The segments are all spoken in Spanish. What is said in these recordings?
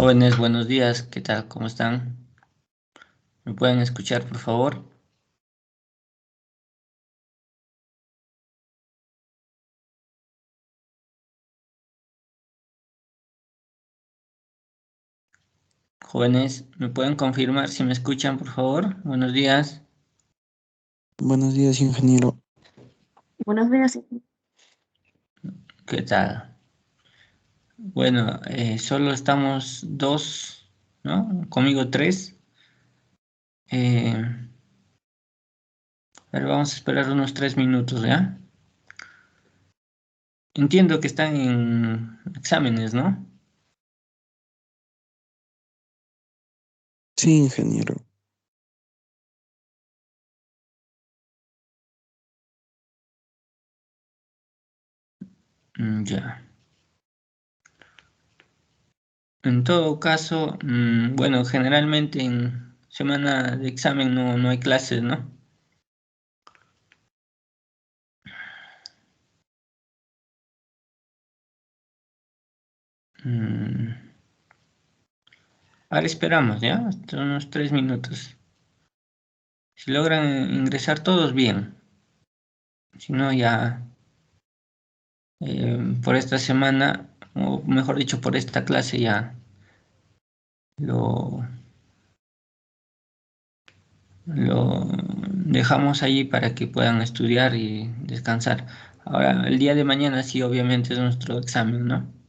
Jóvenes, buenos días, ¿qué tal? ¿Cómo están? ¿Me pueden escuchar, por favor? Jóvenes, ¿me pueden confirmar si me escuchan, por favor? Buenos días, Buenos días, ingeniero. Buenos días. ¿qué tal? Bueno, solo estamos dos, ¿no? Conmigo tres. Eh, pero vamos a esperar unos 3 minutos, ¿ya? Entiendo que están en exámenes, ¿no? Sí, ingeniero. Ya. En todo caso, bueno, generalmente en semana de examen no hay clases, ¿no? Mm, Ahora esperamos, ¿ya? Hasta unos 3 minutos. Si logran ingresar todos, bien. Si no, ya por esta semana, o mejor dicho, por esta clase ya lo, lo dejamos allí para que puedan estudiar y descansar. Ahora, el día de mañana sí, obviamente es nuestro examen, ¿no?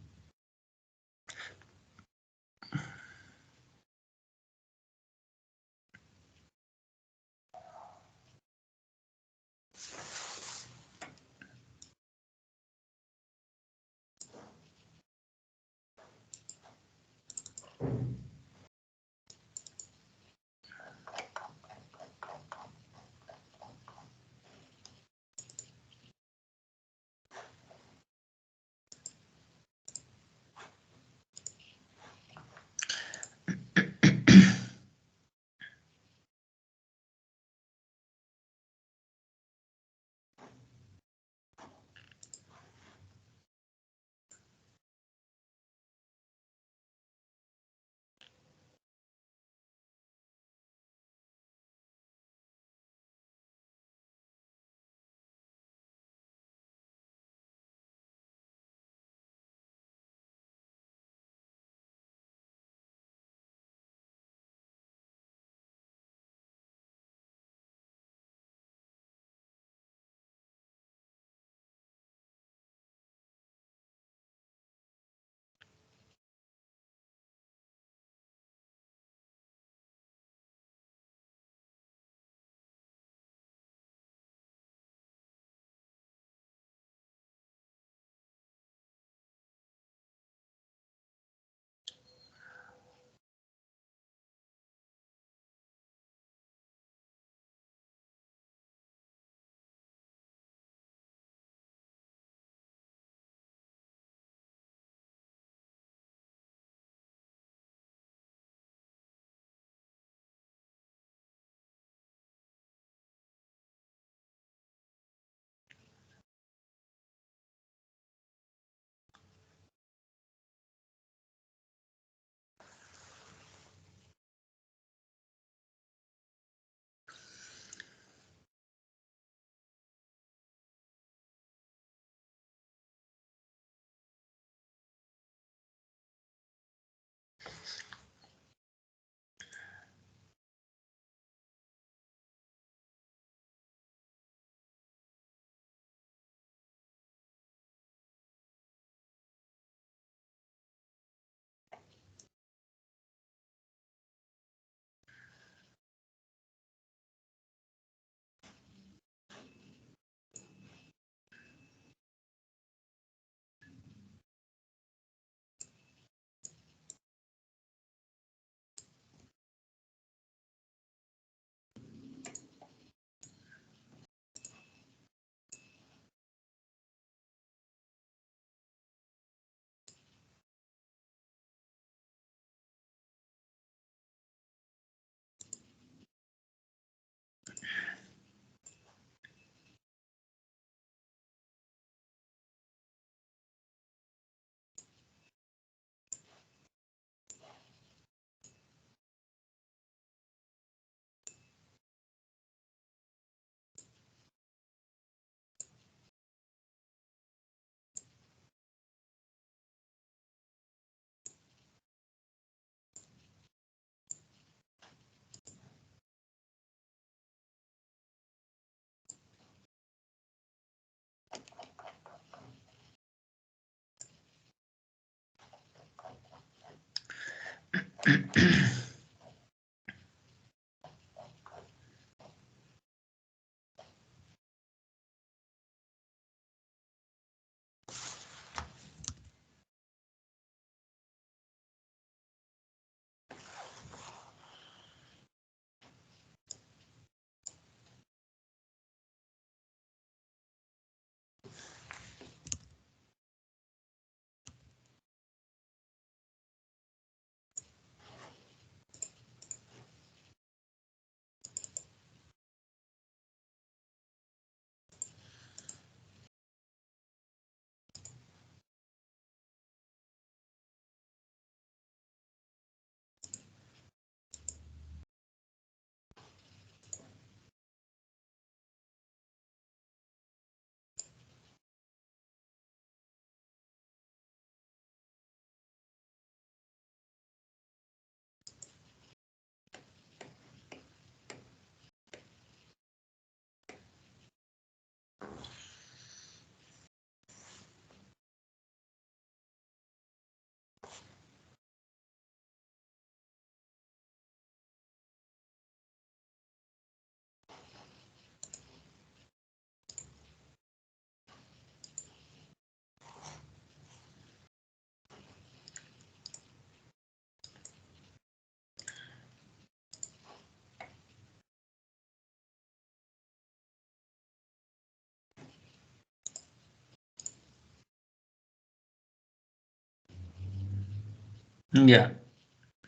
Ya,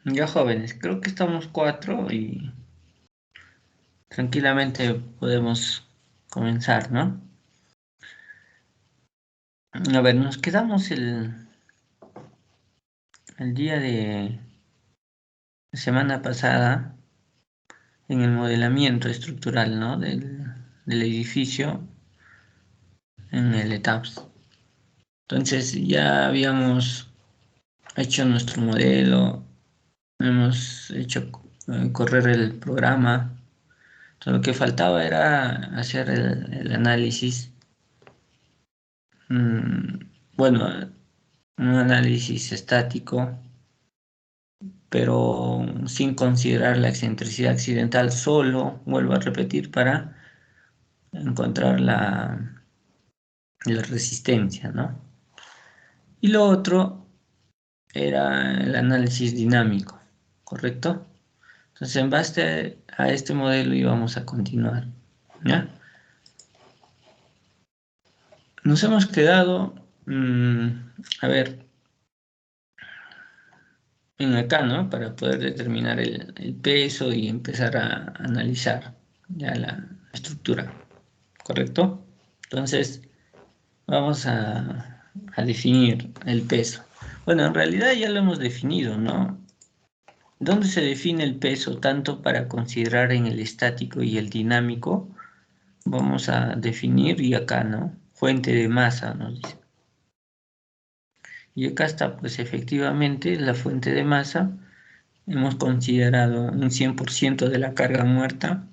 ya jóvenes, creo que estamos 4 y tranquilamente podemos comenzar, ¿no? A ver, nos quedamos el día de semana pasada en el modelamiento estructural, ¿no? Del edificio en el ETAPS. Entonces ya habíamos hecho nuestro modelo, hemos hecho correr el programa. Entonces, lo que faltaba era hacer el análisis, bueno, un análisis estático, pero sin considerar la excentricidad accidental, solo, vuelvo a repetir, para encontrar la resistencia, ¿no? Y lo otro era el análisis dinámico, ¿correcto? Entonces, en base a este modelo íbamos a continuar, ¿ya? Nos hemos quedado, a ver, en acá, ¿no? Para poder determinar el peso y empezar a analizar ya la estructura, ¿correcto? Entonces, vamos a definir el peso. Bueno, en realidad ya lo hemos definido, ¿no? ¿Dónde se define el peso tanto para considerar en el estático y el dinámico? Vamos a definir, y acá, ¿no? Fuente de masa, nos dice. Y acá está, pues efectivamente, la fuente de masa. Hemos considerado un 100% de la carga muerta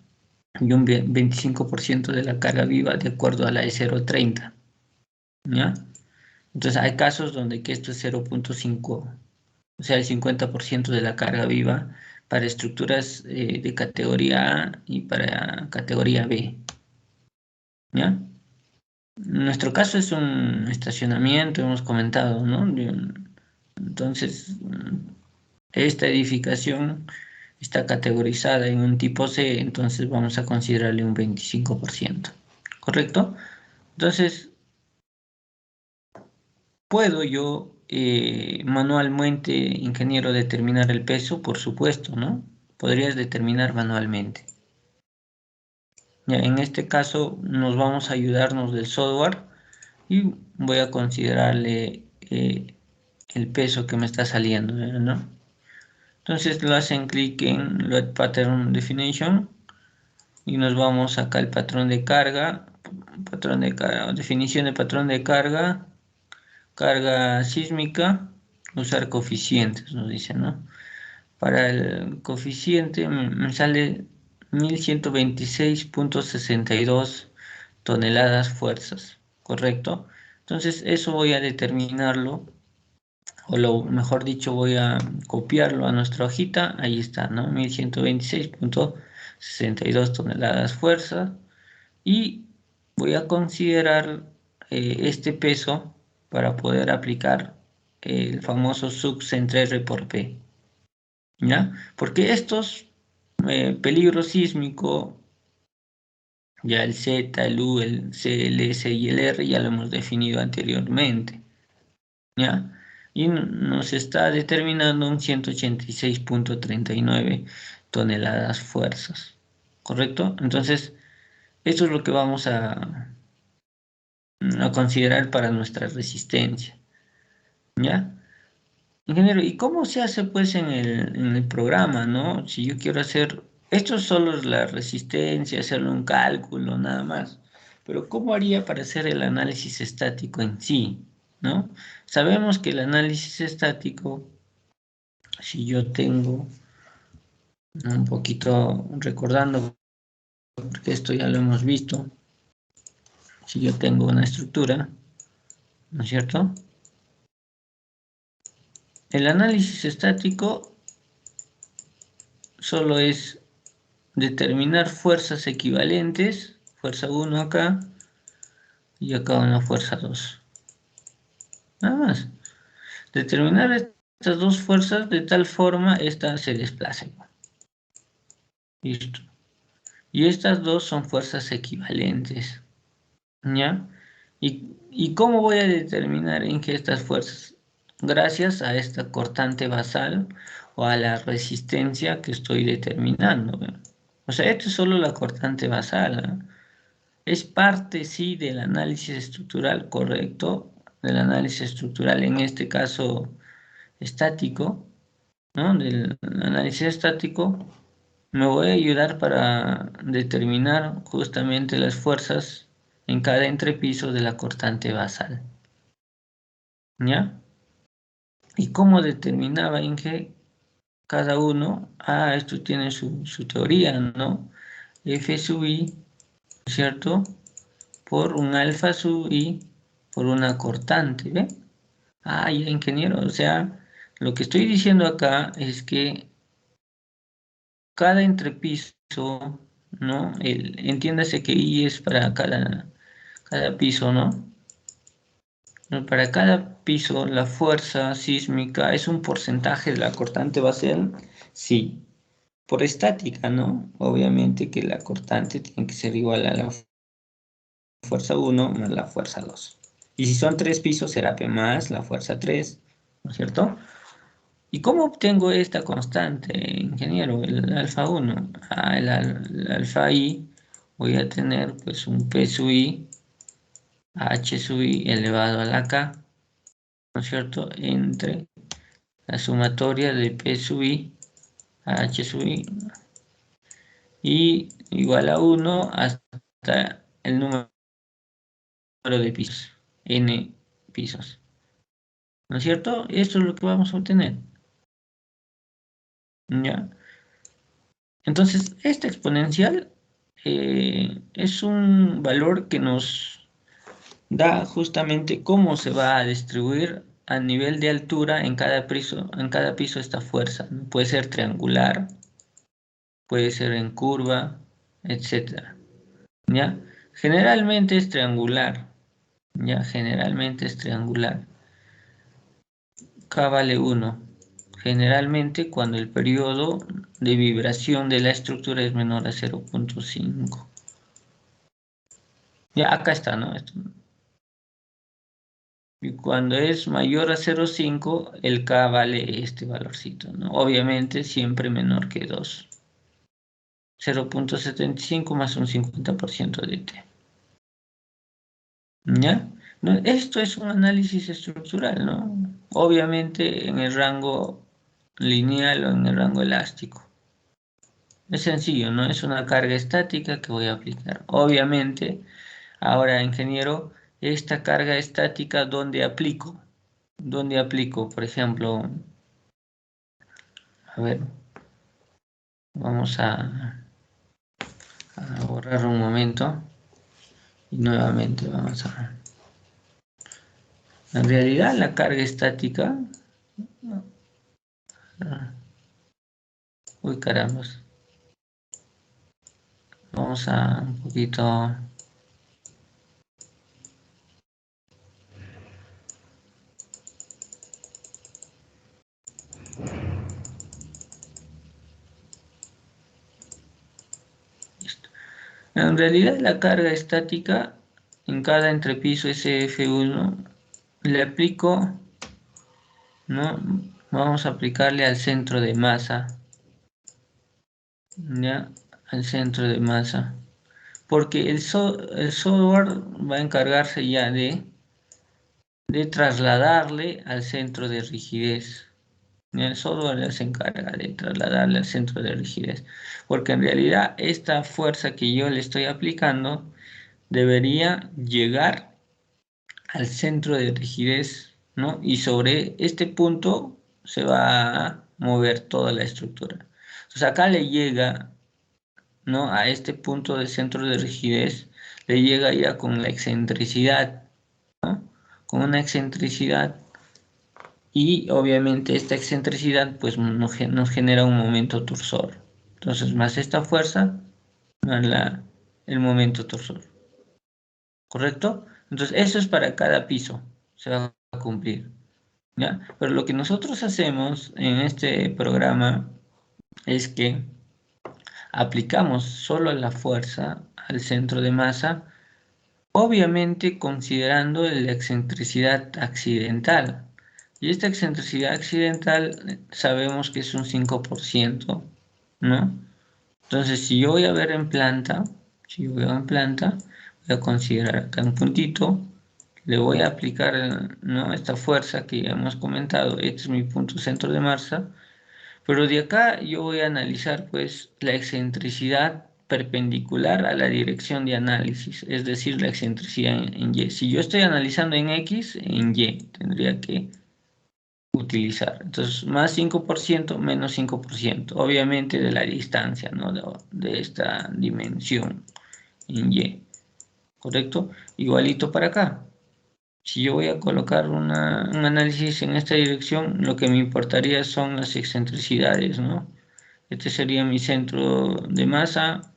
y un 25% de la carga viva de acuerdo a la E030, ¿ya? Entonces hay casos donde que esto es 0.5, o sea, el 50% de la carga viva para estructuras de categoría A y para categoría B, ¿ya? Nuestro caso es un estacionamiento, hemos comentado, ¿no? Entonces, esta edificación está categorizada en un tipo C, entonces vamos a considerarle un 25%, ¿correcto? Entonces, ¿puedo yo manualmente, ingeniero, determinar el peso? Por supuesto, ¿no? Podrías determinar manualmente. Ya, en este caso nos vamos a ayudarnos del software y voy a considerarle el peso que me está saliendo, ¿no? Entonces lo hacen clic en Load Pattern Definition y nos vamos acá al patrón de carga, definición de patrón de carga, carga sísmica, usar coeficientes, nos dice, ¿no? Para el coeficiente me sale 1126.62 toneladas fuerzas, ¿correcto? Entonces eso voy a determinarlo o lo mejor dicho, voy a copiarlo a nuestra hojita. Ahí está, ¿no? 1126.62 toneladas fuerza. Y voy a considerar este peso para poder aplicar el famoso sub entre R por P, ¿ya? Porque estos peligros sísmicos, ya el Z, el U, el C, el S y el R ya lo hemos definido anteriormente, ¿ya? Y nos está determinando un 186.39 toneladas fuerzas, ¿correcto? Entonces, esto es lo que vamos a considerar para nuestra resistencia, ¿ya? Ingeniero, ¿y cómo se hace pues en el programa, no? Si yo quiero hacer, esto solo es la resistencia, hacerle un cálculo, nada más, pero ¿cómo haría para hacer el análisis estático en sí, no? Sabemos que el análisis estático, si yo tengo un poquito recordando, porque esto ya lo hemos visto, si yo tengo una estructura, ¿no es cierto? El análisis estático solo es determinar fuerzas equivalentes, fuerza 1 acá y acá una fuerza 2. Nada más. Determinar estas dos fuerzas de tal forma esta se desplace. Listo. Y estas dos son fuerzas equivalentes. ¿Ya? ¿Y cómo voy a determinar en qué estas fuerzas? Gracias a esta cortante basal o a la resistencia que estoy determinando. O sea, esto es solo la cortante basal, ¿no? Es parte, sí, del análisis estructural, correcto, del análisis estructural, en este caso estático, ¿no? Del análisis estático, me voy a ayudar para determinar justamente las fuerzas en cada entrepiso de la cortante basal, ¿ya? ¿Y cómo determinaba en qué cada uno? Esto tiene su teoría, ¿no? F sub I, ¿cierto? Por un alfa sub I por una cortante, ¿ve? Ya, ingeniero, o sea, lo que estoy diciendo acá es que cada entrepiso, ¿no? Entiéndase que I es para cada piso, ¿no? Para cada piso, la fuerza sísmica es un porcentaje de la cortante basal, sí. Por estática, ¿no? Obviamente que la cortante tiene que ser igual a la fuerza 1 más la fuerza 2. Y si son 3 pisos, será P más la fuerza 3, ¿no es cierto? ¿Y cómo obtengo esta constante, ingeniero? El alfa 1. El alfa I, voy a tener pues un P sub I, H sub I elevado a la K, ¿no es cierto? Entre la sumatoria de P sub I a H sub I y igual a 1 hasta el número de pisos, n pisos, ¿no es cierto? Esto es lo que vamos a obtener, ¿ya? Entonces, esta exponencial es un valor que nos da justamente cómo se va a distribuir a nivel de altura en cada piso esta fuerza, ¿no? Puede ser triangular, puede ser en curva, etcétera, ¿ya? Generalmente es triangular, ¿ya? Generalmente es triangular. K vale 1. Generalmente cuando el periodo de vibración de la estructura es menor a 0.5. Ya acá está, ¿no? Y cuando es mayor a 0.5, el K vale este valorcito, ¿no? Obviamente siempre menor que 2. 0.75 más un 50% de T. ¿Ya? No, esto es un análisis estructural, ¿no? Obviamente en el rango lineal o en el rango elástico. Es sencillo, ¿no? Es una carga estática que voy a aplicar. Obviamente, ahora, ingeniero, esta carga estática, ¿dónde aplico? ¿Dónde aplico? Por ejemplo, a ver, vamos a borrar un momento y nuevamente vamos a... En realidad, la carga estática Uy, caramba. Vamos a un poquito... Listo. En realidad la carga estática en cada entrepiso SF1 le aplico, ¿no? Vamos a aplicarle al centro de masa, ¿ya? Al centro de masa. Porque el software va a encargarse ya de trasladarle al centro de rigidez. El software se encarga de trasladarle al centro de rigidez. Porque en realidad esta fuerza que yo le estoy aplicando debería llegar al centro de rigidez, ¿no? Y sobre este punto se va a mover toda la estructura. Entonces acá le llega, ¿no? A este punto del centro de rigidez, le llega ya con la excentricidad, ¿no? Con una excentricidad y obviamente esta excentricidad pues nos genera un momento torsor. Entonces más esta fuerza más el momento torsor. ¿Correcto? Entonces eso es para cada piso, se va a cumplir, ¿ya? Pero lo que nosotros hacemos en este programa es que aplicamos solo la fuerza al centro de masa, obviamente considerando la excentricidad accidental. Y esta excentricidad accidental sabemos que es un 5%, ¿no? Entonces, si yo voy a ver en planta, voy a considerar acá un puntito, le voy a aplicar, ¿no? Esta fuerza que ya hemos comentado, este es mi punto centro de masa, pero de acá yo voy a analizar pues la excentricidad perpendicular a la dirección de análisis, es decir, la excentricidad en Y. Si yo estoy analizando en X, en Y tendría que utilizar. Entonces, más 5% menos 5%, obviamente de la distancia, ¿no? De esta dimensión en Y, ¿correcto? Igualito para acá. Si yo voy a colocar un análisis en esta dirección, lo que me importaría son las excentricidades, ¿no? Este sería mi centro de masa,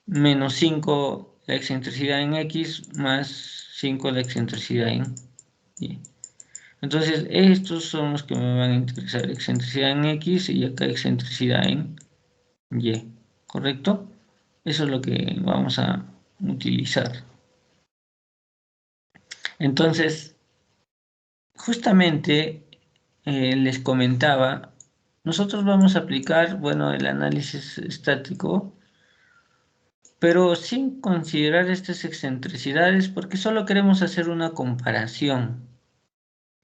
menos 5 la excentricidad en X, más 5 la excentricidad en Y. Entonces, estos son los que me van a interesar, excentricidad en X y acá excentricidad en Y, ¿correcto? Eso es lo que vamos a utilizar. Entonces, justamente les comentaba, nosotros vamos a aplicar, bueno, el análisis estático, pero sin considerar estas excentricidades, porque solo queremos hacer una comparación,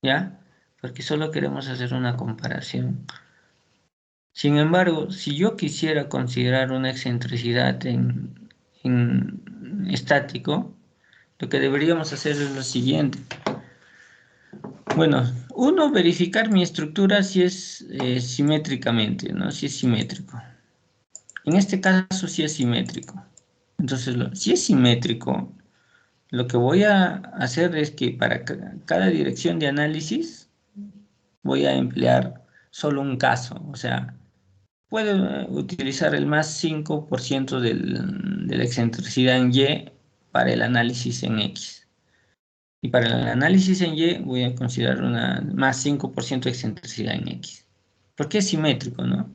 ¿ya? Porque solo queremos hacer una comparación. Sin embargo, si yo quisiera considerar una excentricidad en estático, lo que deberíamos hacer es lo siguiente. Bueno, uno, verificar mi estructura si es simétricamente, ¿no? Si es simétrico. En este caso sí es simétrico. Entonces, si es simétrico, lo que voy a hacer es que para cada dirección de análisis voy a emplear solo un caso. O sea, puedo utilizar el más 5% de la excentricidad en Y para el análisis en X. Y para el análisis en Y voy a considerar una más 5% de excentricidad en X. Porque es simétrico, ¿no?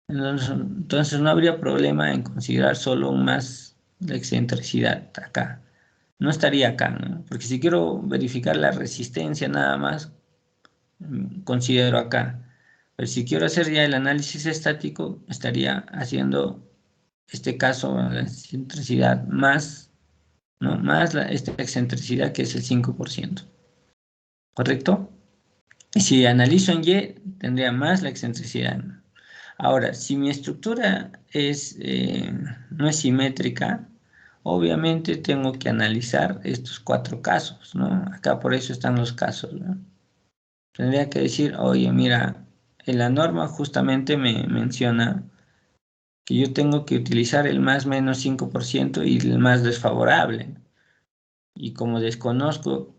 Entonces no habría problema en considerar solo un más la excentricidad acá. No estaría acá, ¿no? Porque si quiero verificar la resistencia nada más, considero acá. Pero si quiero hacer ya el análisis estático, estaría haciendo este caso, la excentricidad más, ¿no? Más esta excentricidad que es el 5%. ¿Correcto? Y si analizo en Y, tendría más la excentricidad. Ahora, si mi estructura no es simétrica, obviamente tengo que analizar estos 4 casos, ¿no? Acá por eso están los casos, ¿no? Tendría que decir, oye, mira, en la norma justamente me menciona que yo tengo que utilizar el más menos 5% y el más desfavorable. Y como desconozco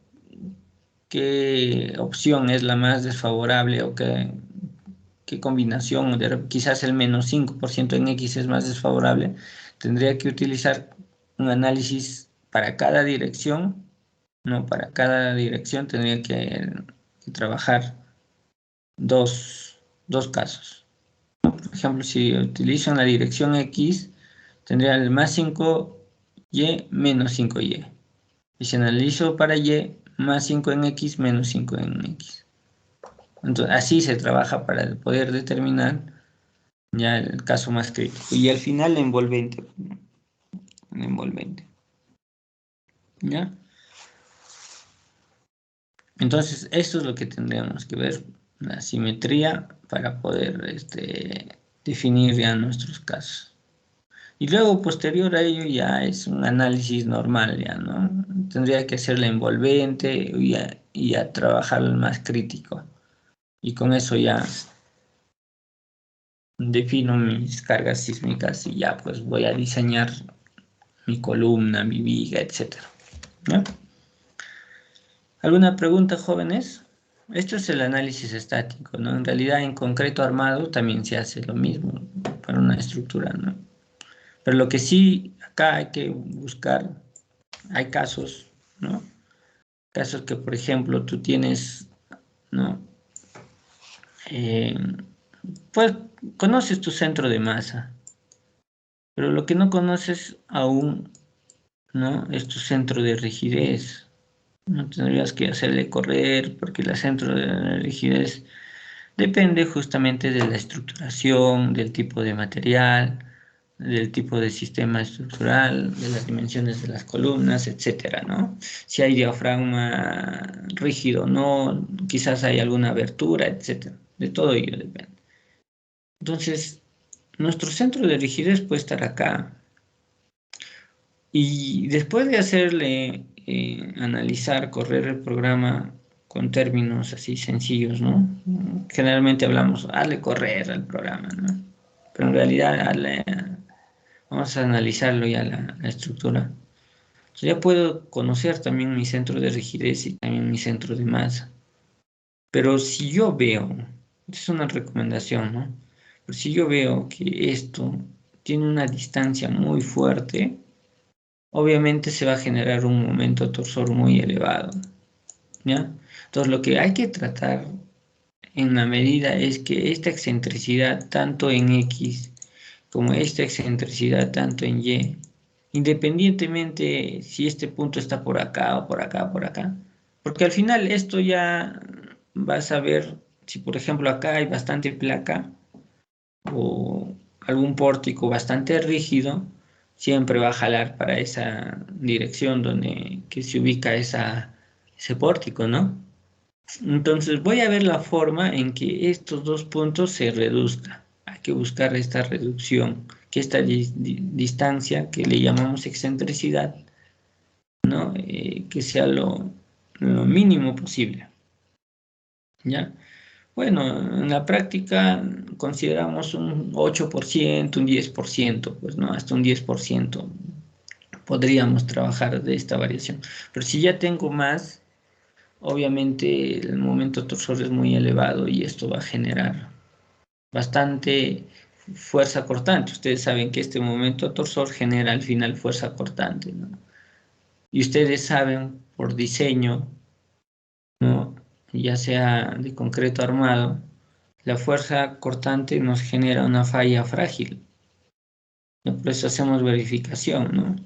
qué opción es la más desfavorable o qué combinación, quizás el menos 5% en X es más desfavorable, tendría que utilizar un análisis para cada dirección, ¿no? Para cada dirección tendría que trabajar dos casos. Por ejemplo, si utilizo en la dirección X, tendría el más 5Y menos 5Y. Y si analizo para Y, más 5 en X menos 5 en X. Entonces, así se trabaja para poder determinar ya el caso más crítico. Y al final la envolvente. La envolvente. ¿Ya? Entonces, esto es lo que tendríamos que ver, la simetría para poder definir ya nuestros casos. Y luego, posterior a ello, ya es un análisis normal, ya, ¿no? Tendría que hacer la envolvente y a trabajar el más crítico. Y con eso ya defino mis cargas sísmicas y ya pues voy a diseñar mi columna, mi viga, etc. ¿No? ¿Alguna pregunta, jóvenes? Esto es el análisis estático, ¿no? En realidad, en concreto armado también se hace lo mismo para una estructura, ¿no? Pero lo que sí acá hay que buscar, hay casos, ¿no? Casos que, por ejemplo, tú tienes, ¿no? Pues conoces tu centro de masa, pero lo que no conoces aún, ¿no? Es tu centro de rigidez. No tendrías que hacerle correr porque el centro de rigidez depende justamente de la estructuración, del tipo de material, del tipo de sistema estructural, de las dimensiones de las columnas, etcétera, ¿no? Si hay diafragma rígido o no, quizás hay alguna abertura, etcétera. De todo ello depende. Entonces, nuestro centro de rigidez puede estar acá. Y después de hacerle analizar, correr el programa con términos así sencillos, ¿no? Generalmente hablamos, hazle correr al programa, ¿no? Pero en realidad vamos a analizarlo ya la estructura. Entonces ya puedo conocer también mi centro de rigidez y también mi centro de masa. Pero si yo veo, es una recomendación, ¿no? Pero si yo veo que esto tiene una distancia muy fuerte, obviamente se va a generar un momento torsor muy elevado, ¿ya? Entonces lo que hay que tratar en la medida es que esta excentricidad tanto en X como esta excentricidad tanto en Y, independientemente si este punto está por acá o por acá o por acá, porque al final esto ya vas a ver si por ejemplo acá hay bastante placa o algún pórtico bastante rígido, siempre va a jalar para esa dirección donde que se ubica ese pórtico, ¿no? Entonces voy a ver la forma en que estos dos puntos se reduzcan. Hay que buscar esta reducción, que esta distancia que le llamamos excentricidad, ¿no? Que sea lo mínimo posible, ¿ya? Bueno, en la práctica consideramos un 8%, un 10%, pues no, hasta un 10% podríamos trabajar de esta variación. Pero si ya tengo más, obviamente el momento torsor es muy elevado y esto va a generar bastante fuerza cortante. Ustedes saben que este momento torsor genera al final fuerza cortante, ¿no? Y ustedes saben por diseño, ¿no? Ya sea de concreto armado, la fuerza cortante nos genera una falla frágil. ¿No? Por eso hacemos verificación, ¿no?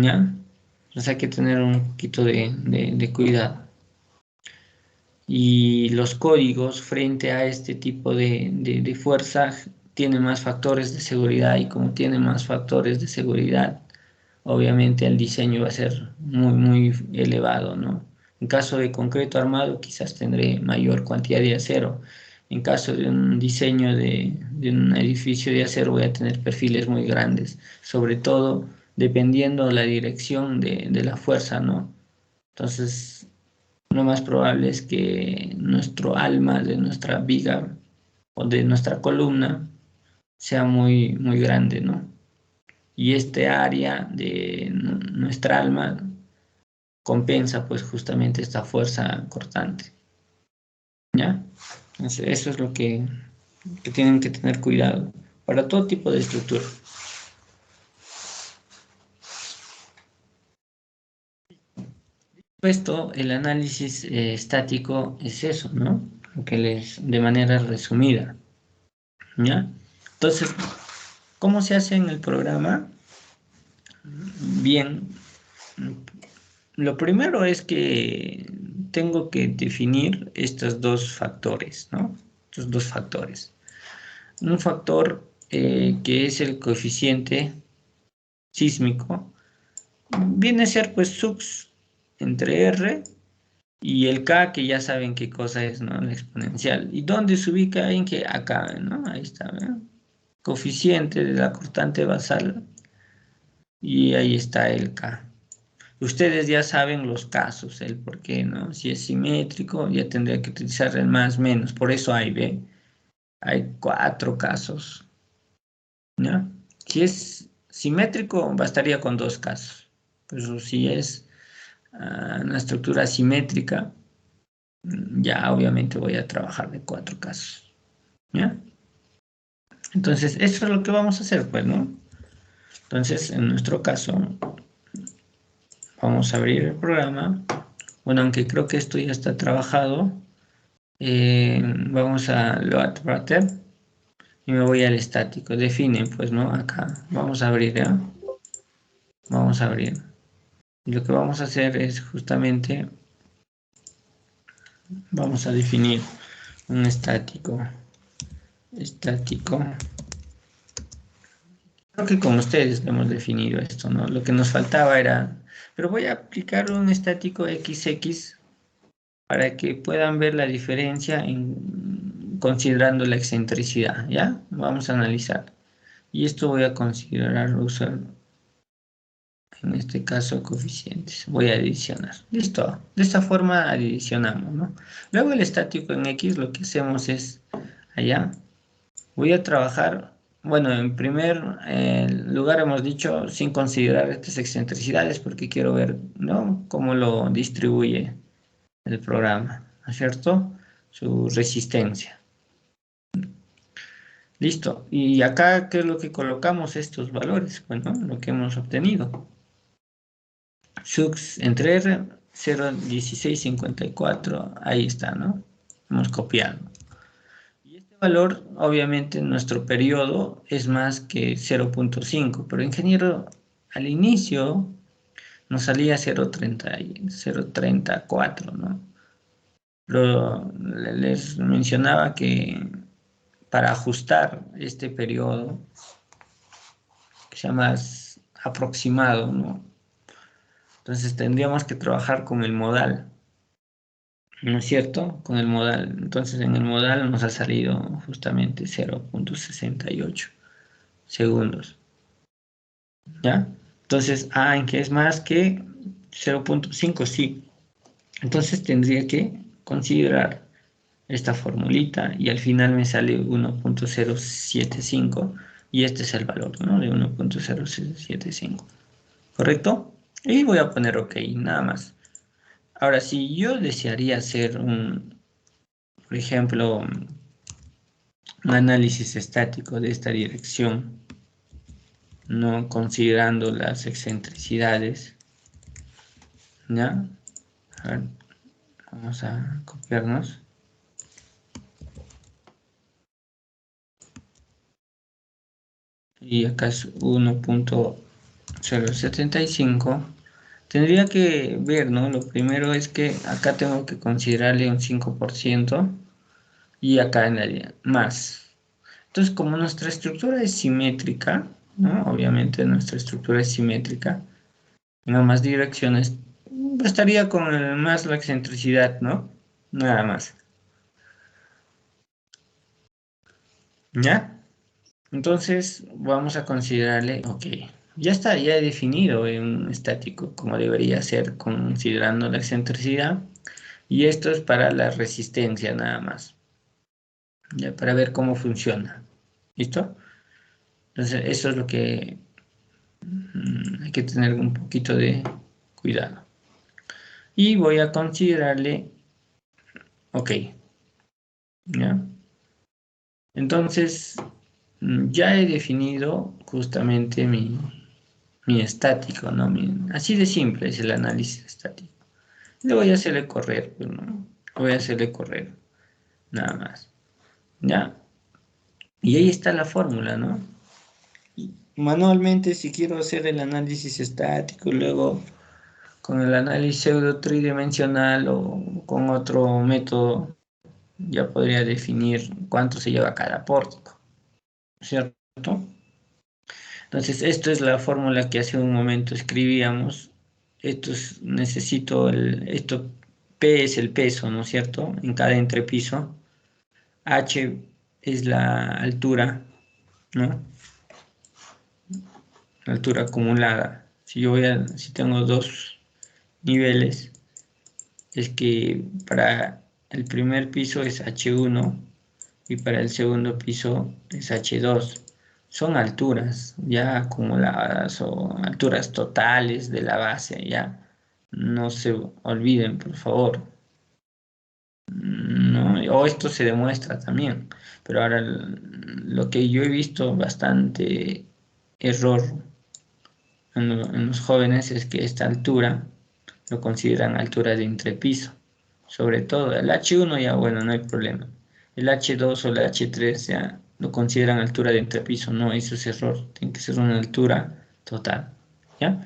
¿Ya? Entonces hay que tener un poquito de cuidado. Y los códigos frente a este tipo de fuerza tienen más factores de seguridad y como tiene más factores de seguridad, obviamente el diseño va a ser muy, muy elevado, ¿no? En caso de concreto armado, quizás tendré mayor cantidad de acero. En caso de un diseño de un edificio de acero, voy a tener perfiles muy grandes, sobre todo dependiendo la dirección de la fuerza, ¿no? Entonces, lo más probable es que nuestro alma de nuestra viga o de nuestra columna sea muy, muy grande, ¿no? Y este área de nuestra alma compensa pues justamente esta fuerza cortante. ¿Ya? Entonces, eso es lo que tienen que tener cuidado para todo tipo de estructura. Esto, el análisis estático es eso, ¿no? Lo que de manera resumida, ¿ya? Entonces, ¿cómo se hace en el programa? Bien, lo primero es que tengo que definir estos dos factores, ¿no? Estos dos factores. Un factor que es el coeficiente sísmico, viene a ser pues sux entre R y el K, que ya saben qué cosa es, ¿no? La exponencial. ¿Y dónde se ubica? En que acá, ¿no? Ahí está, ¿no? Coeficiente de la cortante basal y ahí está el K. Ustedes ya saben los casos, el por qué, ¿no? Si es simétrico, ya tendría que utilizar el más menos. Por eso hay 4 casos, ¿no? Si es simétrico, bastaría con 2 casos. Pero si es una estructura simétrica, ya obviamente voy a trabajar de 4 casos, ¿ya? Entonces, eso es lo que vamos a hacer, pues, ¿no? Entonces, en nuestro caso, vamos a abrir el programa. Bueno, aunque creo que esto ya está trabajado, vamos a load writer y me voy al estático. Define, pues, ¿no? Acá, vamos a abrir, ¿ya? Vamos a abrir. Y lo que vamos a hacer es justamente, vamos a definir un estático. Estático. Creo que con ustedes lo hemos definido esto, ¿no? Lo que nos faltaba era, pero voy a aplicar un estático XX para que puedan ver la diferencia considerando la excentricidad, ¿ya? Vamos a analizar. Y esto voy a considerar usar, en este caso, coeficientes. Voy a adicionar. Listo. De esta forma adicionamos, ¿no? Luego el estático en X lo que hacemos es, allá, voy a trabajar, bueno, en primer lugar hemos dicho sin considerar estas excentricidades porque quiero ver, ¿no? Cómo lo distribuye el programa, ¿no es cierto? Su resistencia. Listo. Y acá, ¿qué es lo que colocamos estos valores? Bueno, lo que hemos obtenido. Sux entre R, 0,1654, ahí está, ¿no? Hemos copiado. Y este valor, obviamente, en nuestro periodo es más que 0,5, pero ingeniero, al inicio nos salía 0,34, ¿no? Pero les mencionaba que para ajustar este periodo, que sea más aproximado, ¿no? Entonces tendríamos que trabajar con el modal, ¿no es cierto? Con el modal. Entonces en el modal nos ha salido justamente 0,68 segundos, ¿ya? Entonces, en que es más que 0,5, sí. Entonces tendría que considerar esta formulita y al final me sale 1,075 y este es el valor, ¿no? De 1,075, ¿correcto? Y voy a poner OK, nada más. Ahora, si yo desearía hacer por ejemplo, un análisis estático de esta dirección, no considerando las excentricidades, ¿ya? A ver, vamos a copiarnos. Y acá es 1,075. Tendría que ver, ¿no? Lo primero es que acá tengo que considerarle un 5% y acá en la más. Entonces, como nuestra estructura es simétrica, ¿no? Obviamente nuestra estructura es simétrica, en ambas direcciones, bastaría con más la excentricidad, ¿no? Nada más. ¿Ya? Entonces, vamos a considerarle, ok, ya está, ya he definido un estático como debería ser considerando la excentricidad, y esto es para la resistencia nada más, ya para ver cómo funciona. ¿Listo? Entonces, eso es lo que hay que tener un poquito de cuidado. y voy a considerarle OK. ¿Ya? Entonces, ya he definido justamente mi estático, ¿no? Así de simple es el análisis estático. Le voy a hacerle correr, pues, ¿no? Voy a hacerle correr, nada más. ¿Ya? Y ahí está la fórmula, ¿no? Y manualmente, si quiero hacer el análisis estático, luego con el análisis pseudo tridimensional o con otro método, ya podría definir cuánto se lleva cada pórtico, ¿cierto? Entonces, esto es la fórmula que hace un momento escribíamos. Esto P es el peso, ¿no es cierto? En cada entrepiso. H es la altura, ¿no? La altura acumulada. Si tengo dos niveles, es que para el primer piso es H1 y para el segundo piso es H2. Son alturas ya acumuladas o alturas totales de la base, ya. No se olviden, por favor. ¿No? O esto se demuestra también. Pero ahora lo que yo he visto bastante error en los jóvenes es que esta altura lo consideran altura de entrepiso. Sobre todo el H1 ya, bueno, no hay problema. El H2 o el H3 ya lo consideran altura de entrepiso. No, eso es error. Tiene que ser una altura total. ¿Ya?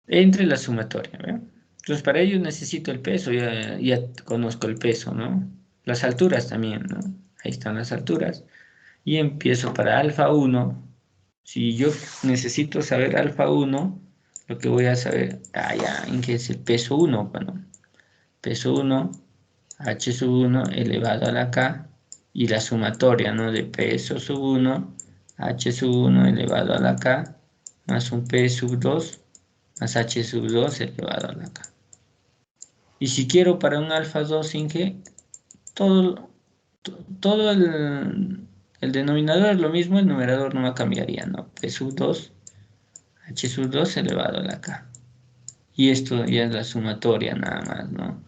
Entre la sumatoria, ¿ve? Entonces, para ello necesito el peso, ya conozco el peso, ¿no? Las alturas también, ¿no? Ahí están las alturas. Y empiezo para alfa 1. Si yo necesito saber alfa 1, lo que voy a saber, ya, en qué es el peso 1, bueno, peso 1, h sub 1 elevado a la k, y la sumatoria, ¿no? De peso sub 1, h sub 1 elevado a la k, más un p sub 2, más h sub 2 elevado a la k. Y si quiero para un alfa 2 sin que, todo el denominador es lo mismo, el numerador no cambiaría, ¿no? P sub 2, h sub 2 elevado a la k. Y esto ya es la sumatoria nada más, ¿no?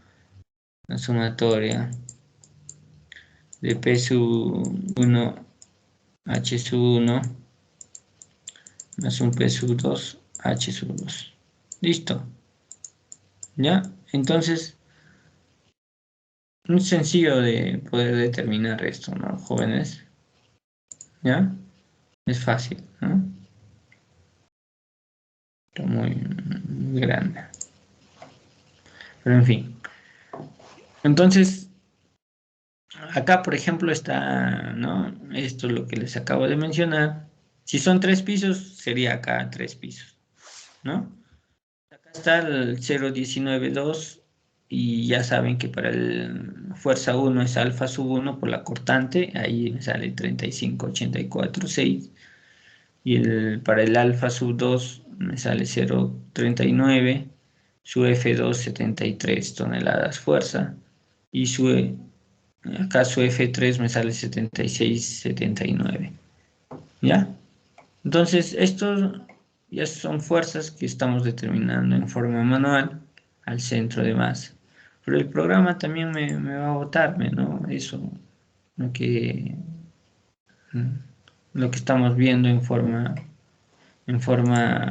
La sumatoria de P sub 1, h sub 1, más un P sub 2, h sub 2. Listo. ¿Ya? Entonces, muy sencillo de poder determinar esto, ¿no, jóvenes? ¿Ya? Es fácil, ¿no? Está muy grande. Pero en fin. Entonces, acá, por ejemplo, está, ¿no? Esto es lo que les acabo de mencionar. Si son 3 pisos, sería acá 3 pisos, ¿no? Acá está el 0,192 y ya saben que para el fuerza 1 es alfa sub 1 por la cortante, ahí me sale 35,84,6. Para el alfa sub 2 me sale 0,39, su F2 73 toneladas fuerza y acá su F3 me sale 76,79. ¿Ya? Entonces, estos ya son fuerzas que estamos determinando en forma manual al centro de masa. Pero el programa también me va a botarme, ¿no? Eso, lo que, lo que estamos viendo en forma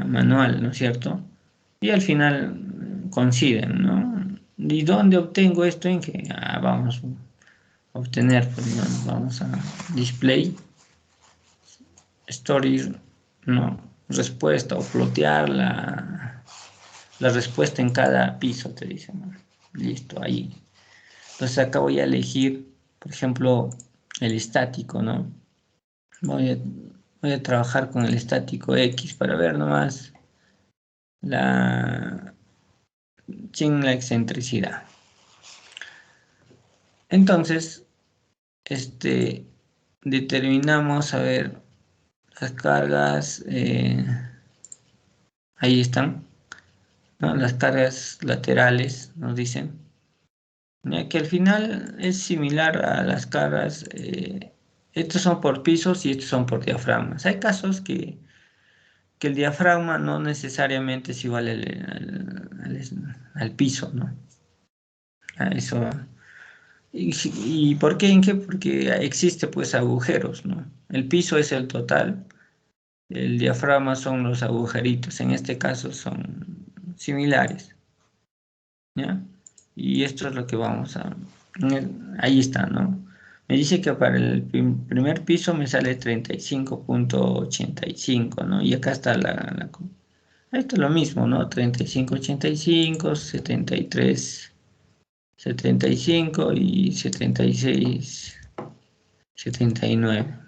manual, ¿no es cierto? Y al final coinciden, ¿no? ¿Y dónde obtengo esto? En que vamos a obtener, pues vamos a display, story, no, respuesta o plotear la respuesta en cada piso, te dicen, ¿no? Listo, ahí. Entonces acá voy a elegir, por ejemplo, el estático, ¿no? Voy a trabajar con el estático X para ver nomás sin la excentricidad. Entonces, determinamos, a ver, las cargas, ahí están, ¿no? Las cargas laterales, nos dicen, ya que al final es similar a las cargas, estos son por pisos y estos son por diafragmas. Hay casos que el diafragma no necesariamente es igual al piso, ¿no? A eso. ¿Y por qué? ¿En qué? Porque existe pues agujeros, ¿no? El piso es el total, el diafragma son los agujeritos, en este caso son similares, ¿ya? Y esto es lo que vamos a... Ahí está, ¿no? Me dice que para el primer piso me sale 35,85, ¿no? Y acá está esto es lo mismo, ¿no? 35,85, 73,75 y 76,79.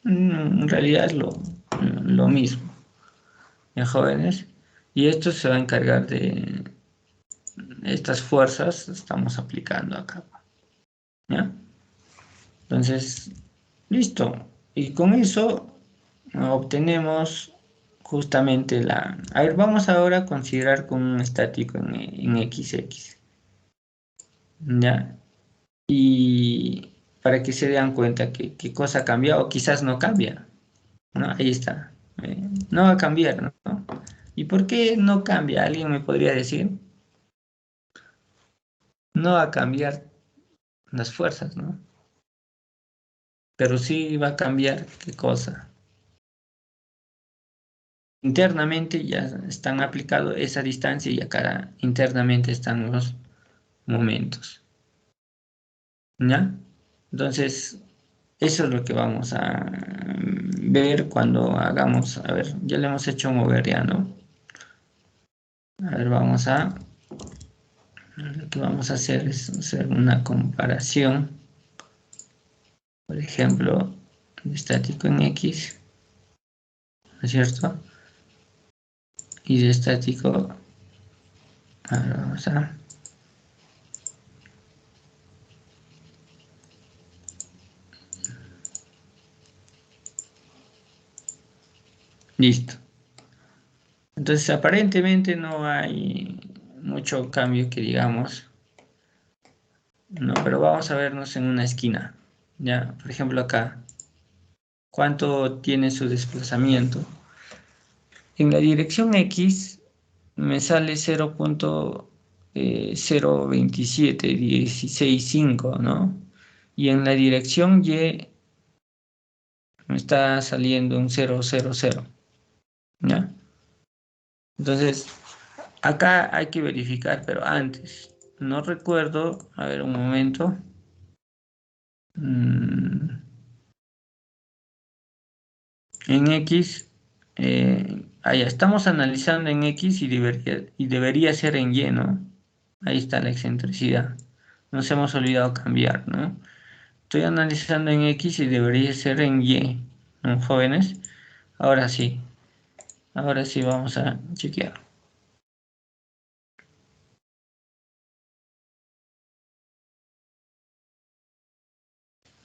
En realidad es lo mismo, ¿ya, jóvenes? Y esto se va a encargar de estas fuerzas, estamos aplicando acá, ¿ya? Entonces, listo. Y con eso obtenemos justamente la... A ver, vamos ahora a considerar con un estático en XX, ¿ya? Y para que se den cuenta que qué cosa cambia o quizás no cambia, ¿no? Ahí está. No va a cambiar, ¿no? ¿Y por qué no cambia? ¿Alguien me podría decir? No va a cambiar las fuerzas, ¿no? Pero sí va a cambiar qué cosa. Internamente ya están aplicados esa distancia y acá internamente están los momentos, ¿ya? Entonces, eso es lo que vamos a ver cuando hagamos, a ver, ya le hemos hecho mover ya, ¿no? A ver, lo que vamos a hacer es hacer una comparación, por ejemplo, de estático en X, ¿no es cierto? Y de estático, a ver, listo. Entonces, aparentemente no hay mucho cambio que digamos, no, pero vamos a vernos en una esquina, ¿ya? Por ejemplo, acá, ¿cuánto tiene su desplazamiento? En la dirección X me sale 0,02716,5, ¿no? Y en la dirección Y me está saliendo un 0,00, ¿ya? Entonces, acá hay que verificar, pero antes, no recuerdo, a ver un momento. En X, allá estamos analizando en X y debería ser en Y, ¿no? Ahí está la excentricidad. Nos hemos olvidado cambiar, ¿no? Estoy analizando en X y debería ser en Y, ¿no, jóvenes? Ahora sí, vamos a chequear.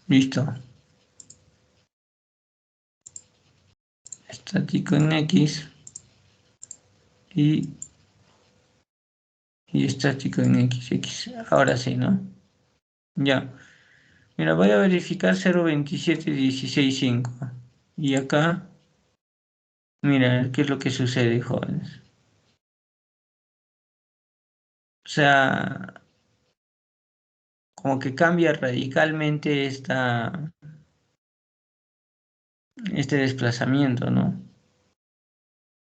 Listo. Estático en X y, y estático en XX. Ahora sí, ¿no? Ya. Mira, voy a verificar 0,27165. Y acá, mira, ¿qué es lo que sucede, jóvenes? O sea, como que cambia radicalmente este desplazamiento, ¿no?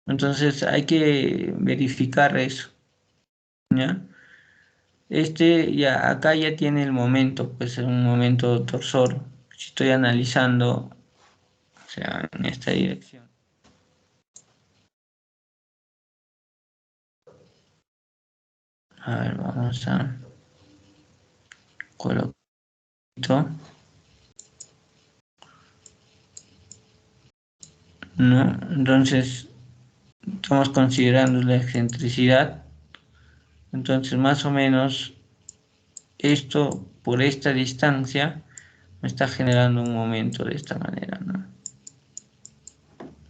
Entonces hay que verificar eso, ¿ya? Acá ya tiene el momento, pues es un momento torsor. Si estoy analizando, o sea, en esta dirección. A ver, vamos a colocar esto, ¿no? Entonces, estamos considerando la excentricidad. Entonces, más o menos, esto por esta distancia me está generando un momento de esta manera, ¿no?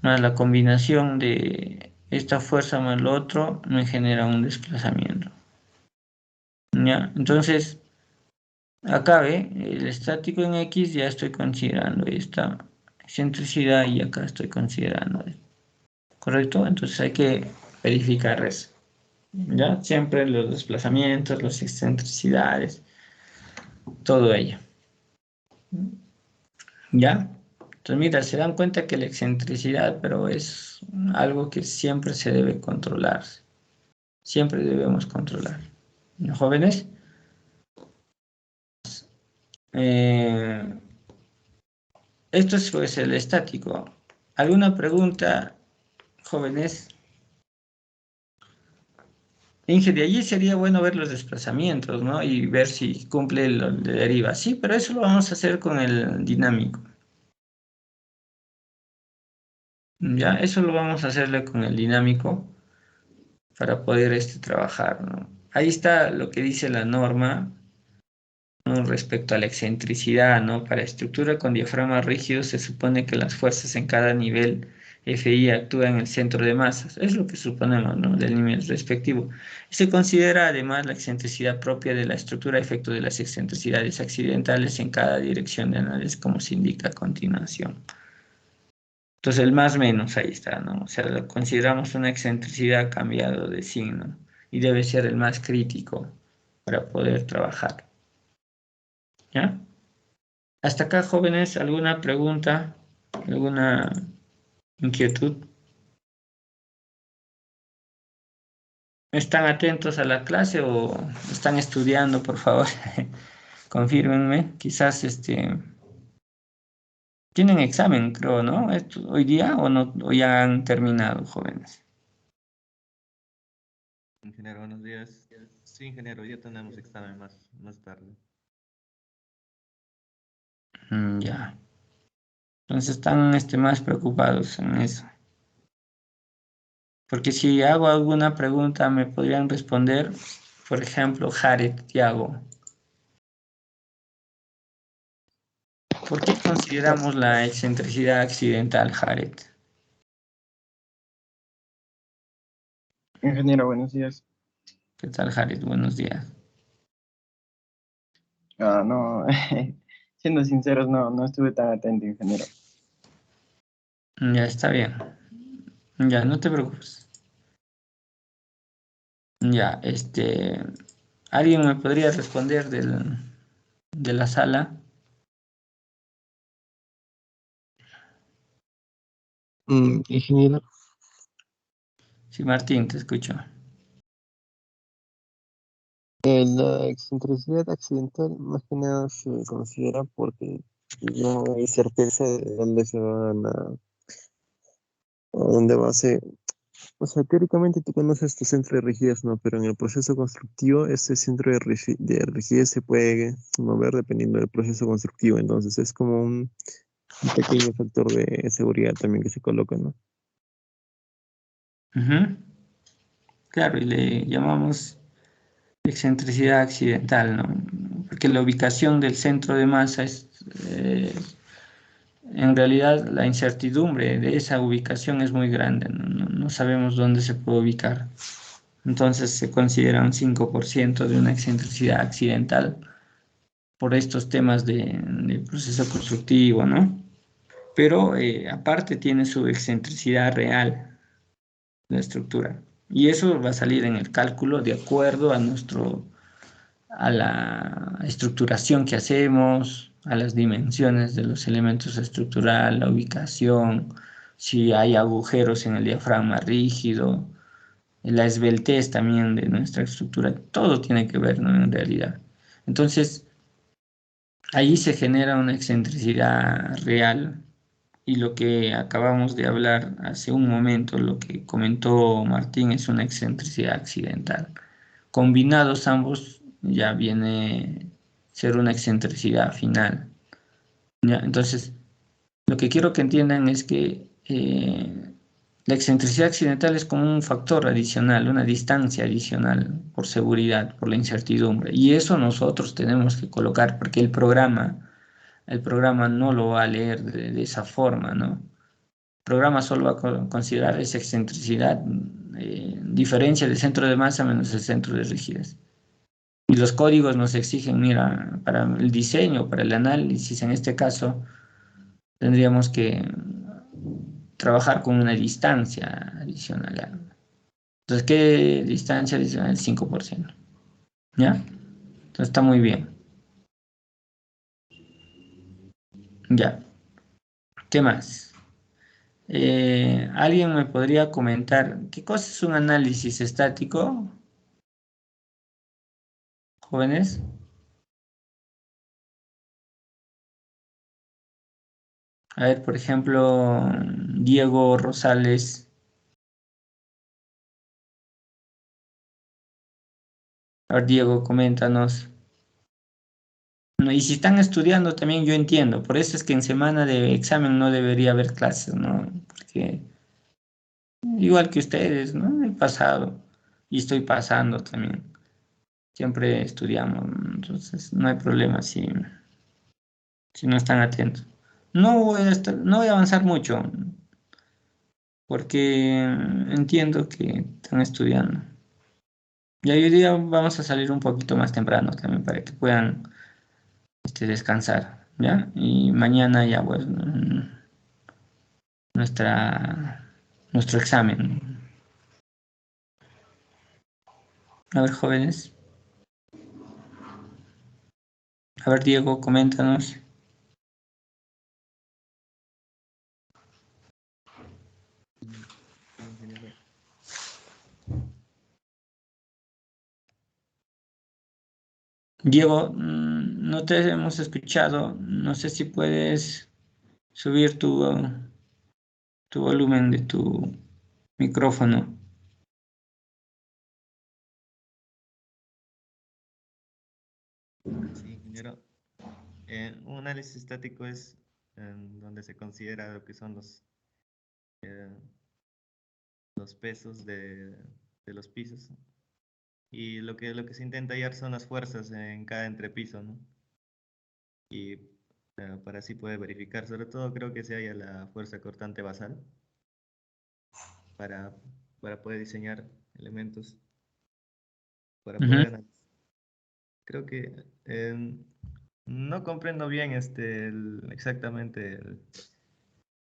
Más la combinación de esta fuerza más lo otro me genera un desplazamiento, ¿ya? Entonces, acá ve, el estático en X ya estoy considerando esta excentricidad y acá estoy considerando esto, ¿correcto? Entonces hay que verificar eso. ¿ya? Siempre los desplazamientos, las excentricidades, todo ello, ¿ya? Entonces, mira, se dan cuenta que la excentricidad, pero es algo que siempre se debe controlar, siempre debemos controlar. ¿No, jóvenes? Eh, Esto es pues el estático. ¿Alguna pregunta, jóvenes? Inge, de allí sería bueno ver los desplazamientos, ¿no? Y ver si cumple lo de deriva. Sí, pero eso lo vamos a hacer con el dinámico. Ya, eso lo vamos a hacerle con el dinámico para poder trabajar, ¿no? Ahí está lo que dice la norma, ¿no? Respecto a la excentricidad, ¿no? Para estructura con diafragma rígido se supone que las fuerzas en cada nivel FI actúan en el centro de masas. Es lo que suponemos, ¿no? Del nivel respectivo. Y se considera además la excentricidad propia de la estructura a efecto de las excentricidades accidentales en cada dirección de análisis, como se indica a continuación. Entonces el más menos ahí está, ¿no? O sea, lo consideramos una excentricidad cambiado de signo y debe ser el más crítico para poder trabajar. ¿Ya? Hasta acá, jóvenes, ¿alguna pregunta? ¿Alguna inquietud? ¿Están atentos a la clase o están estudiando, por favor? Confírmenme. Quizás tienen examen, creo, ¿no? ¿Hoy día o no? ¿O ya han terminado, jóvenes? Ingeniero, buenos días. Sí, ingeniero, ya tenemos examen más tarde. Ya. Entonces están más preocupados en eso. Porque si hago alguna pregunta, me podrían responder, por ejemplo, Jared, Tiago. ¿Por qué consideramos la excentricidad accidental, Jared? Ingeniero, buenos días. ¿Qué tal, Jared? Buenos días. No, siendo sinceros, no estuve tan atento, ingeniero. Ya está bien. Ya, no te preocupes. Ya, ¿alguien me podría responder de la sala? Ingeniero, Sí, Martín, te escucho. la excentricidad accidental más que nada se considera porque no hay certeza de dónde se van a dónde va a ser. O sea, teóricamente tú conoces tu centro de rigidez, ¿no? Pero en el proceso constructivo ese centro de rigidez se puede mover dependiendo del proceso constructivo. Entonces es como un pequeño factor de seguridad también que se coloca, ¿no? Ujú. Claro, y le llamamos excentricidad accidental, ¿no? Porque la ubicación del centro de masa eh, en realidad la incertidumbre de esa ubicación es muy grande, no sabemos dónde se puede ubicar. Entonces se considera un 5% de una excentricidad accidental por estos temas de proceso constructivo, ¿no? Pero aparte tiene su excentricidad real, la estructura. Y eso va a salir en el cálculo de acuerdo a la estructuración que hacemos, a las dimensiones de los elementos estructurales, la ubicación, si hay agujeros en el diafragma rígido, la esbeltez también de nuestra estructura, todo tiene que ver, ¿no? En realidad. Entonces, ahí se genera una excentricidad real y lo que acabamos de hablar hace un momento, lo que comentó Martín, es una excentricidad accidental. Combinados ambos ya viene a ser una excentricidad final. ¿Ya? Entonces, lo que quiero que entiendan es que la excentricidad accidental es como un factor adicional, una distancia adicional por seguridad, por la incertidumbre. Y eso nosotros tenemos que colocar porque el programa no lo va a leer de esa forma, ¿no? El programa solo va a considerar esa excentricidad, diferencia del centro de masa menos el centro de rigidez. Y los códigos nos exigen, mira, para el diseño, para el análisis, en este caso, tendríamos que trabajar con una distancia adicional. Entonces, ¿qué distancia dice? El 5%. ¿Ya? Entonces está muy bien. Ya. ¿Qué más? ¿Alguien me podría comentar qué cosa es un análisis estático, jóvenes? A ver, por ejemplo, Diego Rosales. A ver, Diego, coméntanos. No, y si están estudiando también yo entiendo, por eso es que en semana de examen no debería haber clases, ¿no? Porque igual que ustedes, ¿no? He pasado y estoy pasando también. Siempre estudiamos, ¿no? Entonces no hay problema si no están atentos. No voy a avanzar mucho porque entiendo que están estudiando. Y hoy día vamos a salir un poquito más temprano también para que puedan descansar, ¿ya? Y mañana ya, pues, nuestro examen. A ver, jóvenes. A ver, Diego, coméntanos. Sí, ingeniero. Diego, no te hemos escuchado. No sé si puedes subir tu volumen de tu micrófono. Sí, ingeniero. Un análisis estático es donde se considera lo que son eh, los pesos de los pisos. Y lo que se intenta hallar son las fuerzas en cada entrepiso, ¿no? Y para así poder verificar, sobre todo creo que se halla la fuerza cortante basal para, para poder diseñar elementos, para Ujú. poder analizar. Creo que no comprendo bien exactamente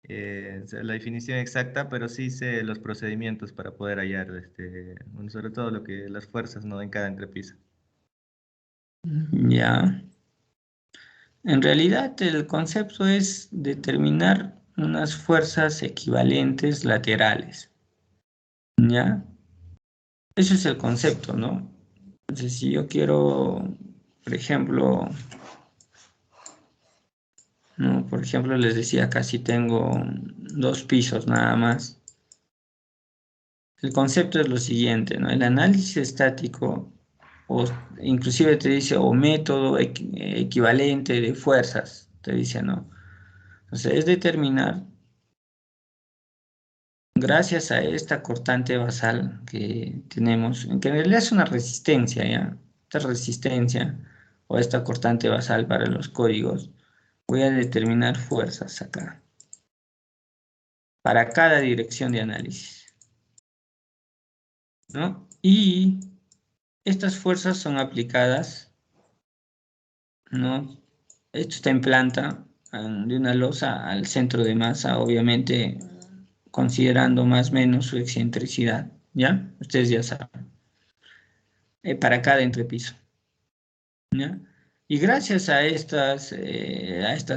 o sea, la definición exacta, pero sí sé los procedimientos para poder hallar, bueno, sobre todo las fuerzas, ¿no? En cada entrepiso. Ya. En realidad, el concepto es determinar unas fuerzas equivalentes laterales. ¿Ya? Ese es el concepto, ¿no? Entonces, si yo quiero, por ejemplo, ¿no? Por ejemplo, les decía, casi tengo 2 pisos nada más. El concepto es lo siguiente, ¿no? El análisis estático, o inclusive te dice, o método equivalente de fuerzas, te dice, ¿no? Entonces, es determinar, gracias a esta cortante basal que tenemos, que en realidad es una resistencia, ¿ya? Esta resistencia o esta cortante basal para los códigos, voy a determinar fuerzas acá, para cada dirección de análisis, ¿no? Y estas fuerzas son aplicadas, ¿no? Esto está en planta de una losa al centro de masa, obviamente considerando más o menos su excentricidad, ¿ya? Ustedes ya saben, para cada entrepiso, ¿ya? Y gracias a estas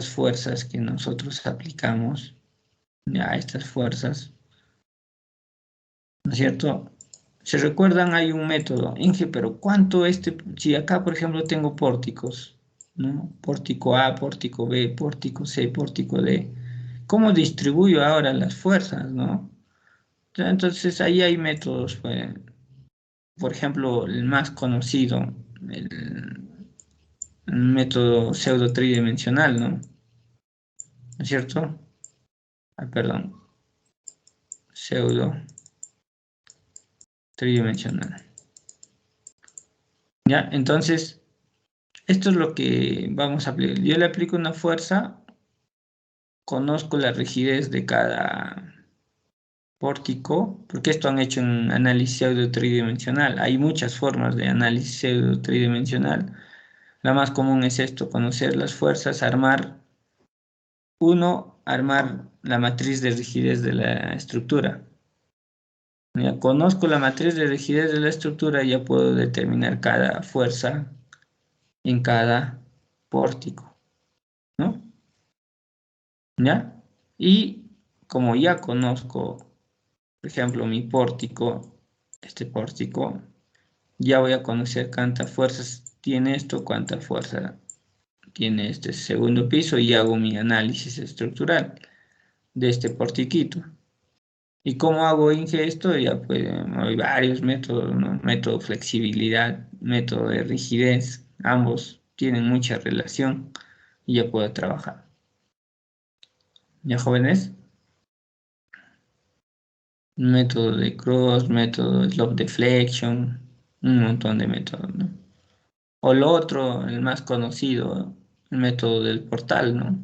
fuerzas que nosotros aplicamos, ¿ya? A estas fuerzas, ¿no es cierto? Si recuerdan, hay un método, Inge, pero ¿cuánto si acá, por ejemplo, tengo pórticos, ¿no? Pórtico A, pórtico B, pórtico C, pórtico D, ¿cómo distribuyo ahora las fuerzas, no? Ya, entonces ahí hay métodos, pues, por ejemplo, el más conocido, el método pseudo tridimensional, ¿no? ¿No es cierto? Ah, perdón, pseudo tridimensional. ¿Ya? Entonces, esto es lo que vamos a aplicar. Yo le aplico una fuerza, conozco la rigidez de cada pórtico, porque esto han hecho en análisis pseudo tridimensional. Hay muchas formas de análisis pseudo tridimensional. La más común es esto, conocer las fuerzas, armar la matriz de rigidez de la estructura. Ya conozco la matriz de rigidez de la estructura y ya puedo determinar cada fuerza en cada pórtico, ¿no? ¿Ya? Y como ya conozco, por ejemplo, mi pórtico, este pórtico, ya voy a conocer cuántas fuerzas tiene esto, cuánta fuerza tiene este segundo piso y hago mi análisis estructural de este portiquito. ¿Y cómo hago Inge esto? Ya pues hay varios métodos, ¿no? Método flexibilidad, método de rigidez, ambos tienen mucha relación y ya puedo trabajar. ¿Ya jóvenes? Método de cross, método de slope deflection, un montón de métodos, ¿no? O lo otro, el más conocido, el método del portal, ¿no?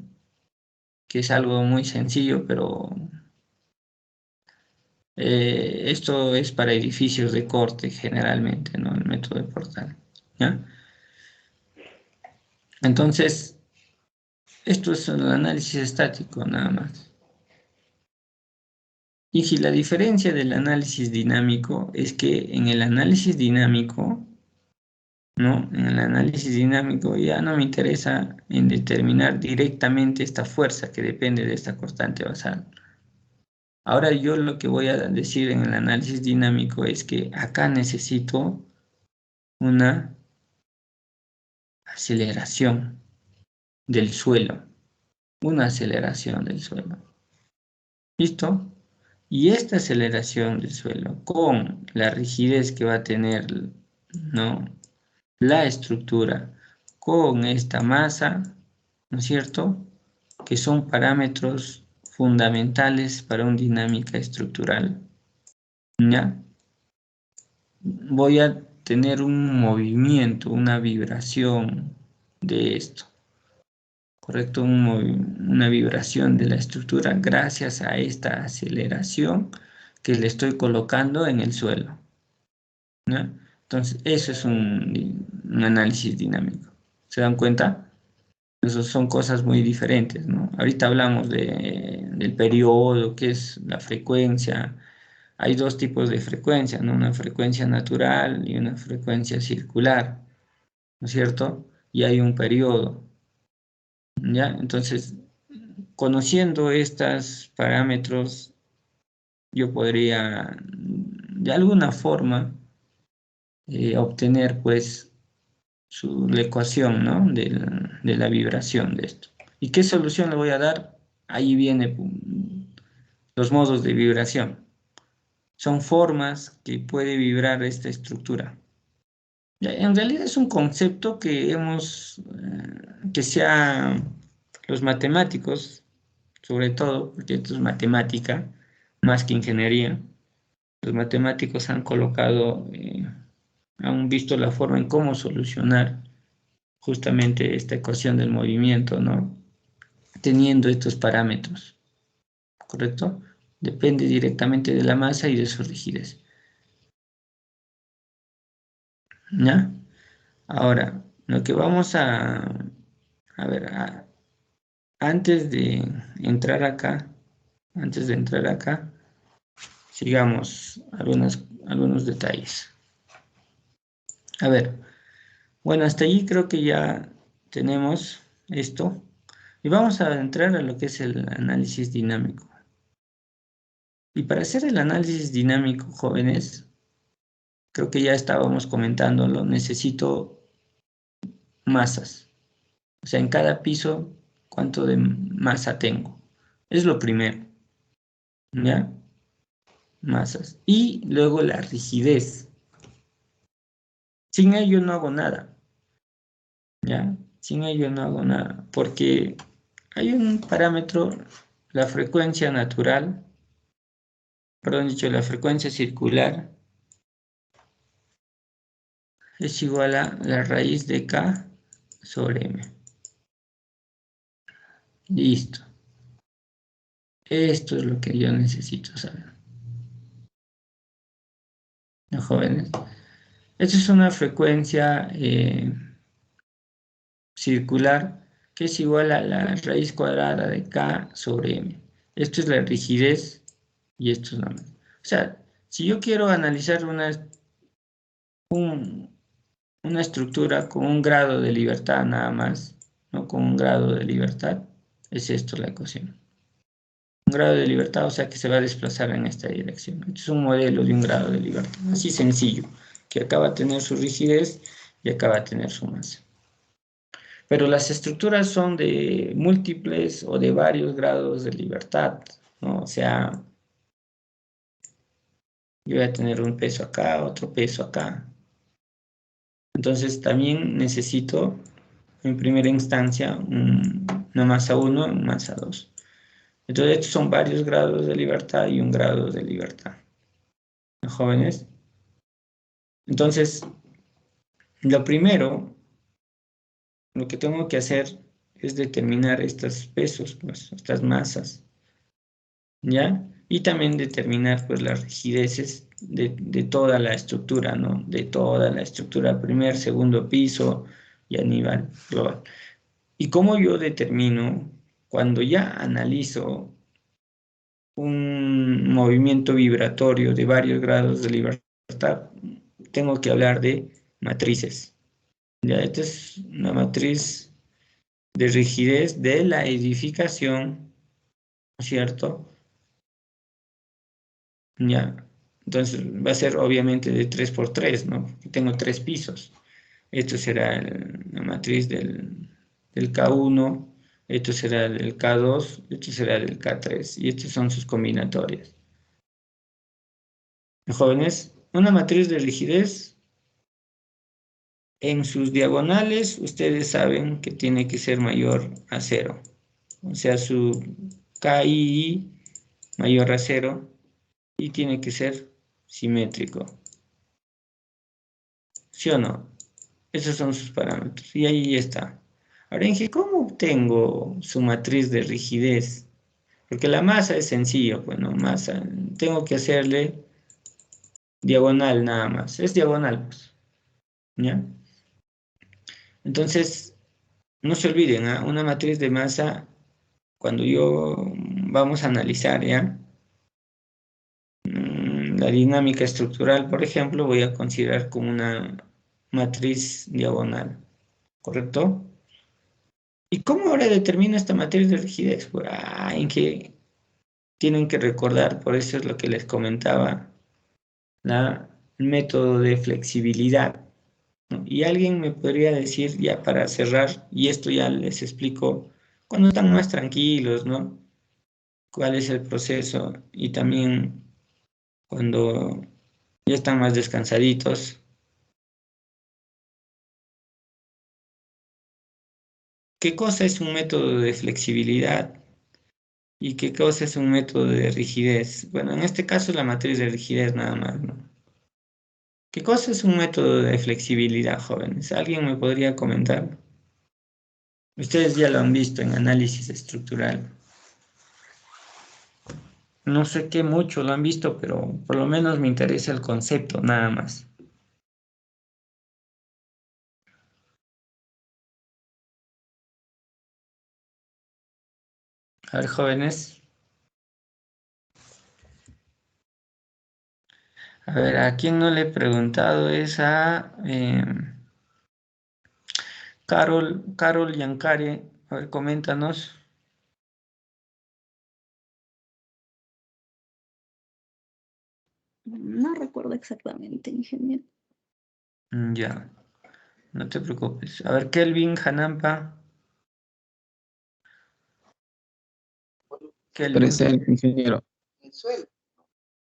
Que es algo muy sencillo, pero esto es para edificios de corte generalmente, ¿no? El método de portal, ¿ya? Entonces, esto es el análisis estático nada más. Y si la diferencia del análisis dinámico es que en el análisis dinámico, ¿no? En el análisis dinámico ya no me interesa en determinar directamente esta fuerza que depende de esta constante basal. Ahora yo lo que voy a decir en el análisis dinámico es que acá necesito una aceleración del suelo, una aceleración del suelo. ¿Listo? Y esta aceleración del suelo con la rigidez que va a tener, ¿no? La estructura con esta masa, ¿no es cierto? Que son parámetros fundamentales para una dinámica estructural. ¿Ya? Voy a tener un movimiento, una vibración de esto, ¿correcto? Una vibración de la estructura gracias a esta aceleración que le estoy colocando en el suelo, ¿no? Entonces, eso es un análisis dinámico. ¿Se dan cuenta? Esas son cosas muy diferentes, ¿no? Ahorita hablamos del periodo, que es la frecuencia. Hay dos tipos de frecuencia, ¿no? Una frecuencia natural y una frecuencia circular, ¿no es cierto? Y hay un periodo, ¿ya? Entonces, conociendo estos parámetros, yo podría, de alguna forma, obtener, pues, la ecuación, ¿no? De la vibración de esto. ¿Y qué solución le voy a dar? Ahí viene los modos de vibración. Son formas que puede vibrar esta estructura. En realidad es un concepto que los matemáticos, sobre todo, porque esto es matemática, más que ingeniería, los matemáticos han colocado, han visto la forma en cómo solucionar justamente esta ecuación del movimiento, ¿no? Teniendo estos parámetros, ¿correcto? Depende directamente de la masa y de su rigidez. ¿Ya? Ahora, lo que vamos a ver, antes de entrar acá, sigamos algunos detalles. A ver, bueno, hasta allí creo que ya tenemos esto. Y vamos a entrar a lo que es el análisis dinámico. Y para hacer el análisis dinámico, jóvenes, creo que ya estábamos comentándolo, necesito masas. O sea, en cada piso, ¿cuánto de masa tengo? Es lo primero, ¿ya? Masas. Y luego la rigidez. Sin ello no hago nada, ¿ya? Sin ello no hago nada, porque hay un parámetro, la frecuencia natural, perdón, dicho, la frecuencia circular es igual a la raíz de K sobre M. Listo. Esto es lo que yo necesito saber. ¿No, jóvenes? Esta es una frecuencia circular que es igual a la raíz cuadrada de K sobre M. Esto es la rigidez y esto es la... O sea, Si yo quiero analizar una estructura con un grado de libertad nada más, no con un grado de libertad, es esto la ecuación. Un grado de libertad, o sea que se va a desplazar en esta dirección. Este es un modelo de un grado de libertad, así sencillo, que acaba de tener su rigidez y acaba de tener su masa. Pero las estructuras son de múltiples o de varios grados de libertad, ¿no? O sea, yo voy a tener un peso acá, otro peso acá. Entonces también necesito, en primera instancia, una masa 1, una masa 2. Entonces estos son varios grados de libertad y un grado de libertad. ¿No, jóvenes? Entonces, lo primero, lo que tengo que hacer es determinar estos pesos, pues, estas masas, ¿ya? Y también determinar, pues, las rigideces de toda la estructura, ¿no? De toda la estructura, primer, segundo piso y a nivel global. ¿Y cómo yo determino, cuando ya analizo un movimiento vibratorio de varios grados de libertad, tengo que hablar de matrices? Ya, esta es una matriz de rigidez de la edificación, ¿cierto? Ya, entonces va a ser obviamente de 3 por 3, ¿no? Tengo 3 pisos. Esto será la matriz del K1, esto será del K2, esto será del K3, y estas son sus combinatorias. Jóvenes, una matriz de rigidez, en sus diagonales, ustedes saben que tiene que ser mayor a 0. O sea, su KI mayor a 0 y tiene que ser simétrico. ¿Sí o no? Esos son sus parámetros. Y ahí está. Ahora, ¿cómo obtengo su matriz de rigidez? Porque la masa es sencillo, pues no, masa. Tengo que hacerle diagonal nada más. Es diagonal, pues. ¿Ya? Entonces, no se olviden, ¿ah? Una matriz de masa, cuando vamos a analizar, ¿ya? La dinámica estructural, por ejemplo, voy a considerar como una matriz diagonal, ¿correcto? ¿Y cómo ahora determino esta matriz de rigidez? Pues, en que tienen que recordar, por eso es lo que les comentaba, el método de flexibilidad, ¿no? Y alguien me podría decir, ya para cerrar, y esto ya les explico, cuando están más tranquilos, ¿no? ¿Cuál es el proceso? Y también cuando ya están más descansaditos. ¿Qué cosa es un método de flexibilidad y qué cosa es un método de rigidez? Bueno, en este caso es la matriz de rigidez nada más, ¿no? ¿Qué cosa es un método de flexibilidad, jóvenes? ¿Alguien me podría comentar? Ustedes ya lo han visto en análisis estructural. No sé qué mucho lo han visto, pero por lo menos me interesa el concepto, nada más. A ver, jóvenes. A ver, ¿a quién no le he preguntado? Es a Carol Yancare. A ver, coméntanos. No recuerdo exactamente, ingeniero. Ya, no te preocupes. A ver, Kelvin Hanampa. Kelvin, Presente, ingeniero.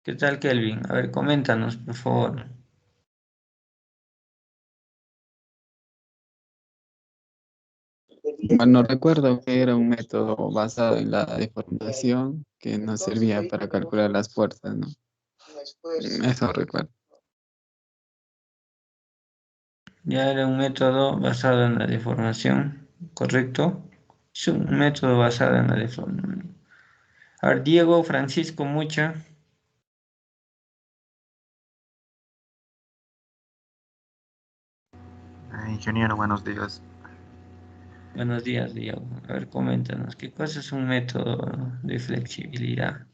¿qué tal, Kelvin? A ver, coméntanos, por favor. Bueno, recuerdo que era un método basado en la deformación que nos servía para calcular las fuerzas, ¿no? Eso recuerdo. Ya era un método basado en la deformación, ¿correcto? Es un método basado en la deformación. A ver, Diego Francisco Mucha. Ingeniero, buenos días. Buenos días, Diego. A ver, coméntanos, ¿qué cosa es un método de flexibilidad?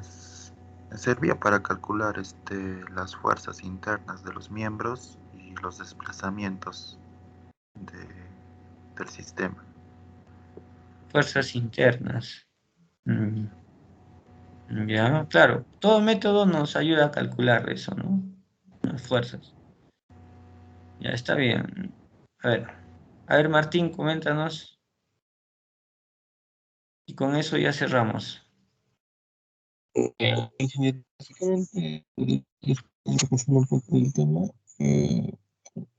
Es Servía para calcular las fuerzas internas de los miembros y los desplazamientos del sistema. Fuerzas internas. Ya, claro. Todo método nos ayuda a calcular eso, ¿no? Las fuerzas. Ya está bien. A ver, Martín, coméntanos. Y con eso ya cerramos. Ingeniero, básicamente, repasando un poco el tema,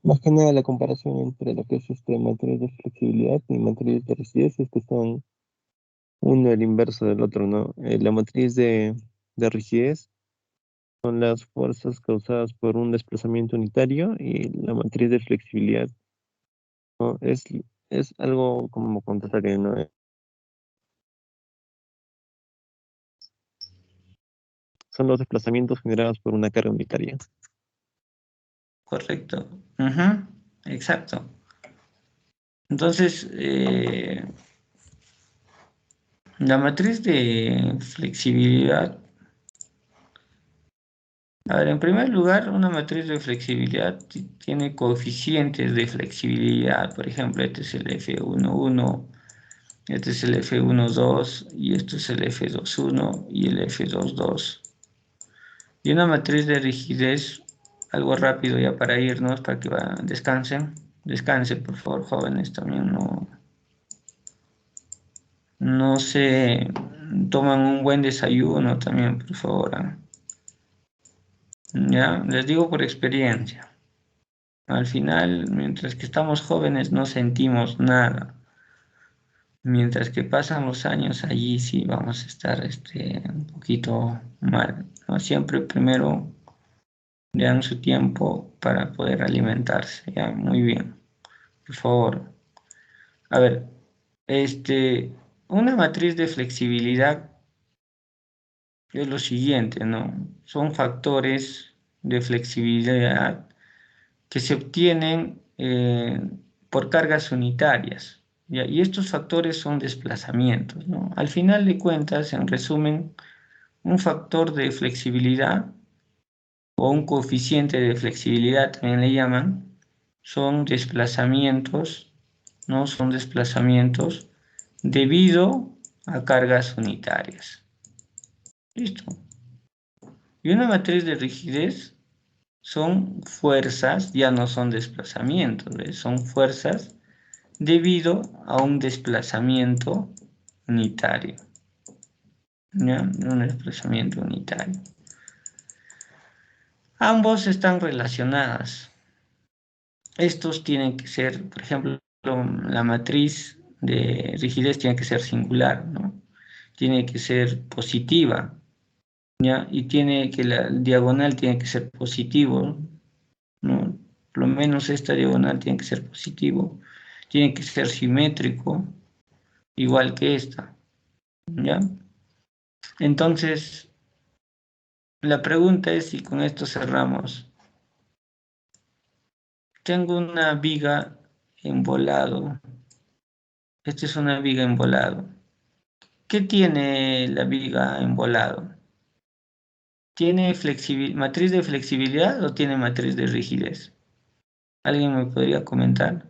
más que nada la comparación entre lo que es matriz de flexibilidad y matriz de rigidez, es que son uno el inverso del otro, ¿no? La matriz de rigidez son las fuerzas causadas por un desplazamiento unitario y la matriz de flexibilidad, ¿no? Es algo como contrario, ¿no? Son los desplazamientos generados por una carga unitaria. Correcto. Ujú, exacto. Entonces, la matriz de flexibilidad. A ver, en primer lugar, una matriz de flexibilidad tiene coeficientes de flexibilidad. Por ejemplo, este es el F11, este es el F12 y este es el F21 y el F22. Y una matriz de rigidez, algo rápido ya para irnos, para que descansen. Descansen, por favor, jóvenes, también no se toman un buen desayuno también, por favor. Ya, les digo por experiencia. Al final, mientras que estamos jóvenes, no sentimos nada. Mientras que pasan los años, allí sí vamos a estar un poquito mal, ¿no? Siempre primero le dan su tiempo para poder alimentarse. Ya, muy bien. Por favor. A ver, una matriz de flexibilidad es lo siguiente, ¿no? Son factores de flexibilidad que se obtienen por cargas unitarias, ¿ya? Y estos factores son desplazamientos, ¿no? Al final de cuentas, en resumen, un factor de flexibilidad o un coeficiente de flexibilidad, también le llaman, son desplazamientos, ¿no? Son desplazamientos debido a cargas unitarias. Listo. Y una matriz de rigidez son fuerzas, ya no son desplazamientos, ¿ves? Son fuerzas debido a un desplazamiento unitario. ¿Ya? Un desplazamiento unitario. Ambos están relacionadas. Estos tienen que ser, por ejemplo, la matriz de rigidez tiene que ser singular, ¿no? Tiene que ser positiva, ¿ya? Y la diagonal tiene que ser positivo, ¿no? Por lo menos esta diagonal tiene que ser positivo, tiene que ser simétrico, igual que esta, ¿ya? Entonces, la pregunta es, y con esto cerramos, tengo una viga en volado, esta es una viga en volado. ¿Qué tiene la viga en volado? ¿Tiene matriz de flexibilidad o tiene matriz de rigidez? ¿Alguien me podría comentar?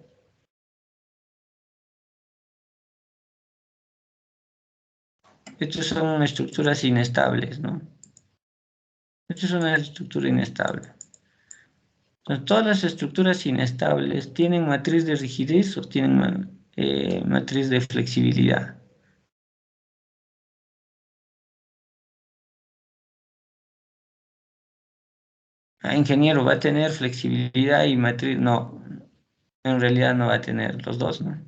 Estas son estructuras inestables, ¿no? Esta es una estructura inestable. Entonces, todas las estructuras inestables tienen matriz de rigidez o tienen matriz de flexibilidad. Ingeniero, ¿va a tener flexibilidad y matriz? No, en realidad no va a tener los dos, ¿no?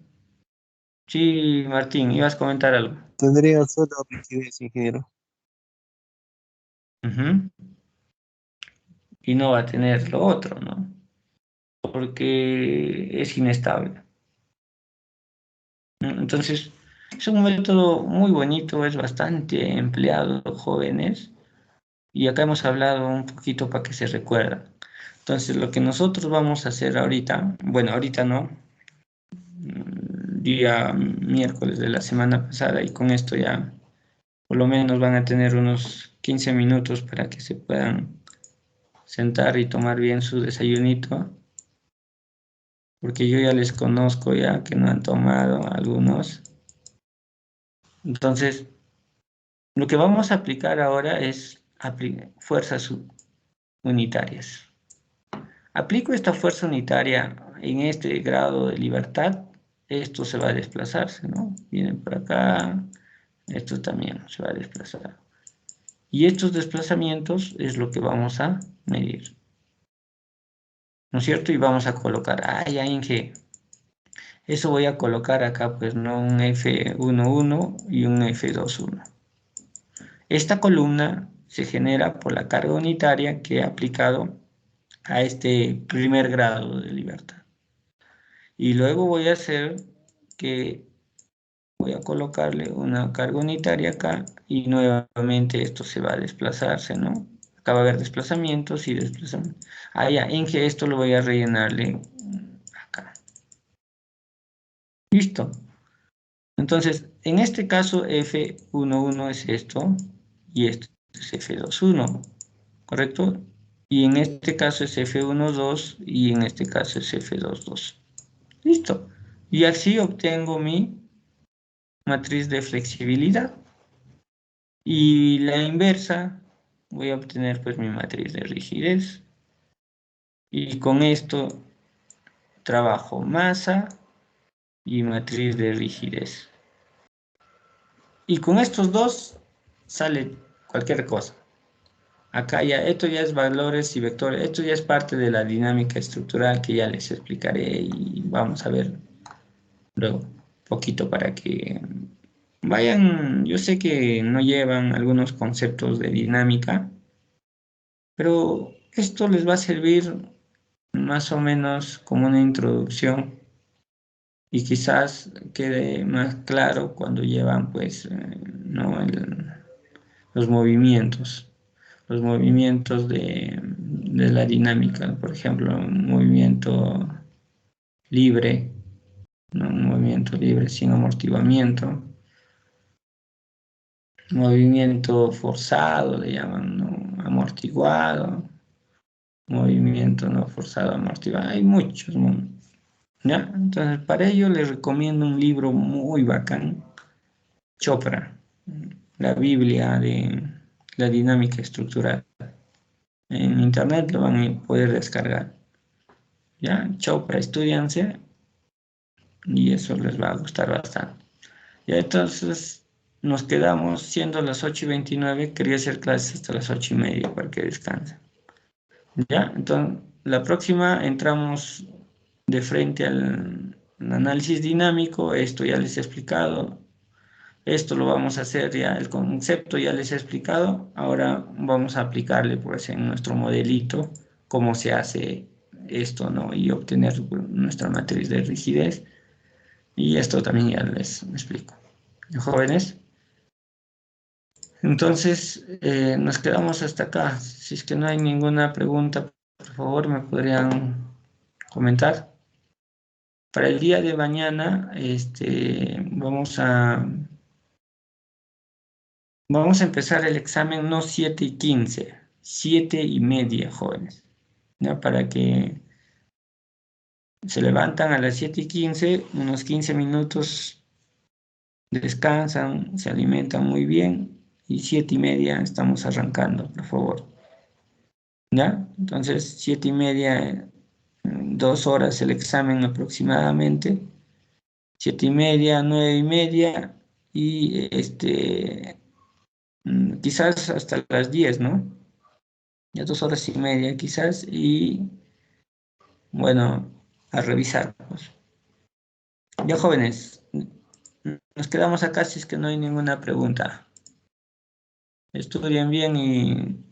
Sí, Martín, ibas a comentar algo. Tendría solo rigidez, ingeniero. Ujú. Y no va a tener lo otro, ¿no? Porque es inestable. Entonces, es un método muy bonito, es bastante empleado, jóvenes, y acá hemos hablado un poquito para que se recuerda. Entonces, lo que nosotros vamos a hacer ahorita, bueno, ahorita no, día miércoles de la semana pasada, y con esto ya Por lo menos van a tener unos 15 minutos para que se puedan sentar y tomar bien su desayunito, porque yo ya les conozco ya que no han tomado algunos. Entonces, lo que vamos a aplicar ahora es fuerzas unitarias. Aplico esta fuerza unitaria en este grado de libertad, esto se va a desplazarse, ¿no? Vienen por acá, esto también se va a desplazar. Y estos desplazamientos es lo que vamos a medir, ¿no es cierto? Y vamos a colocar, ya Inge, eso voy a colocar acá, pues, ¿no? Un F11 y un F21. Esta columna se genera por la carga unitaria que he aplicado a este primer grado de libertad. Y luego voy a hacer que voy a colocarle una carga unitaria acá y nuevamente esto se va a desplazarse, ¿no? Acá va a haber desplazamientos y desplazamientos. Ya, en que esto lo voy a rellenarle acá. Listo. Entonces, en este caso F11 es esto y esto es F21, ¿correcto? Y en este caso es F12 y en este caso es F22. Listo. Y así obtengo mi matriz de flexibilidad. Y la inversa, voy a obtener pues mi matriz de rigidez. Y con esto trabajo masa y matriz de rigidez. Y con estos dos sale cualquier cosa. Acá ya, esto ya es valores y vectores, esto ya es parte de la dinámica estructural que ya les explicaré y vamos a ver luego poquito para que vayan, yo sé que no llevan algunos conceptos de dinámica, pero esto les va a servir más o menos como una introducción y quizás quede más claro cuando llevan pues ¿no? los movimientos de la dinámica, por ejemplo, un movimiento libre, ¿no? Un movimiento libre sin amortiguamiento, movimiento forzado, le llaman, ¿no? Amortiguado, movimiento no forzado, amortiguado, hay muchos, ¿no? ¿Ya? Entonces, para ello les recomiendo un libro muy bacán, Chopra, la Biblia de la dinámica estructural. En internet lo van a poder descargar. ¿Ya? Chopra, estudianse y eso les va a gustar bastante. Ya entonces nos quedamos, siendo las 8:29, quería hacer clases hasta las 8:30 para que descansen. ¿Ya? Entonces, la próxima entramos de frente al análisis dinámico, esto ya les he explicado, esto lo vamos a hacer ya, el concepto ya les he explicado, ahora vamos a aplicarle pues en nuestro modelito cómo se hace esto, ¿no? Y obtener nuestra matriz de rigidez, y esto también ya les explico. Jóvenes, entonces nos quedamos hasta acá. Si es que no hay ninguna pregunta, por favor me podrían comentar. Para el día de mañana vamos a empezar el examen no 7:15, 7:30, jóvenes, ¿ya? Para que se levantan a las 7:15, unos 15 minutos descansan, se alimentan muy bien y 7:30 estamos arrancando, por favor. ¿Ya? Entonces, 7:30, 2 horas el examen aproximadamente, 7:30, 9:30 y quizás hasta las 10, ¿no? Ya 2 horas y media quizás y bueno, a revisar, pues. Ya jóvenes, nos quedamos acá si es que no hay ninguna pregunta. Estudien bien y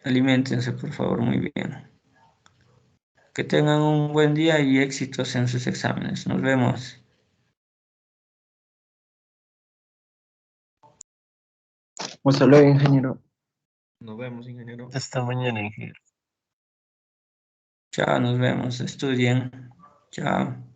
aliméntense, por favor, muy bien. Que tengan un buen día y éxitos en sus exámenes. Nos vemos. Hasta luego, ingeniero. Nos vemos, ingeniero. Hasta mañana, ingeniero. Chao, nos vemos. Estudien. Chao.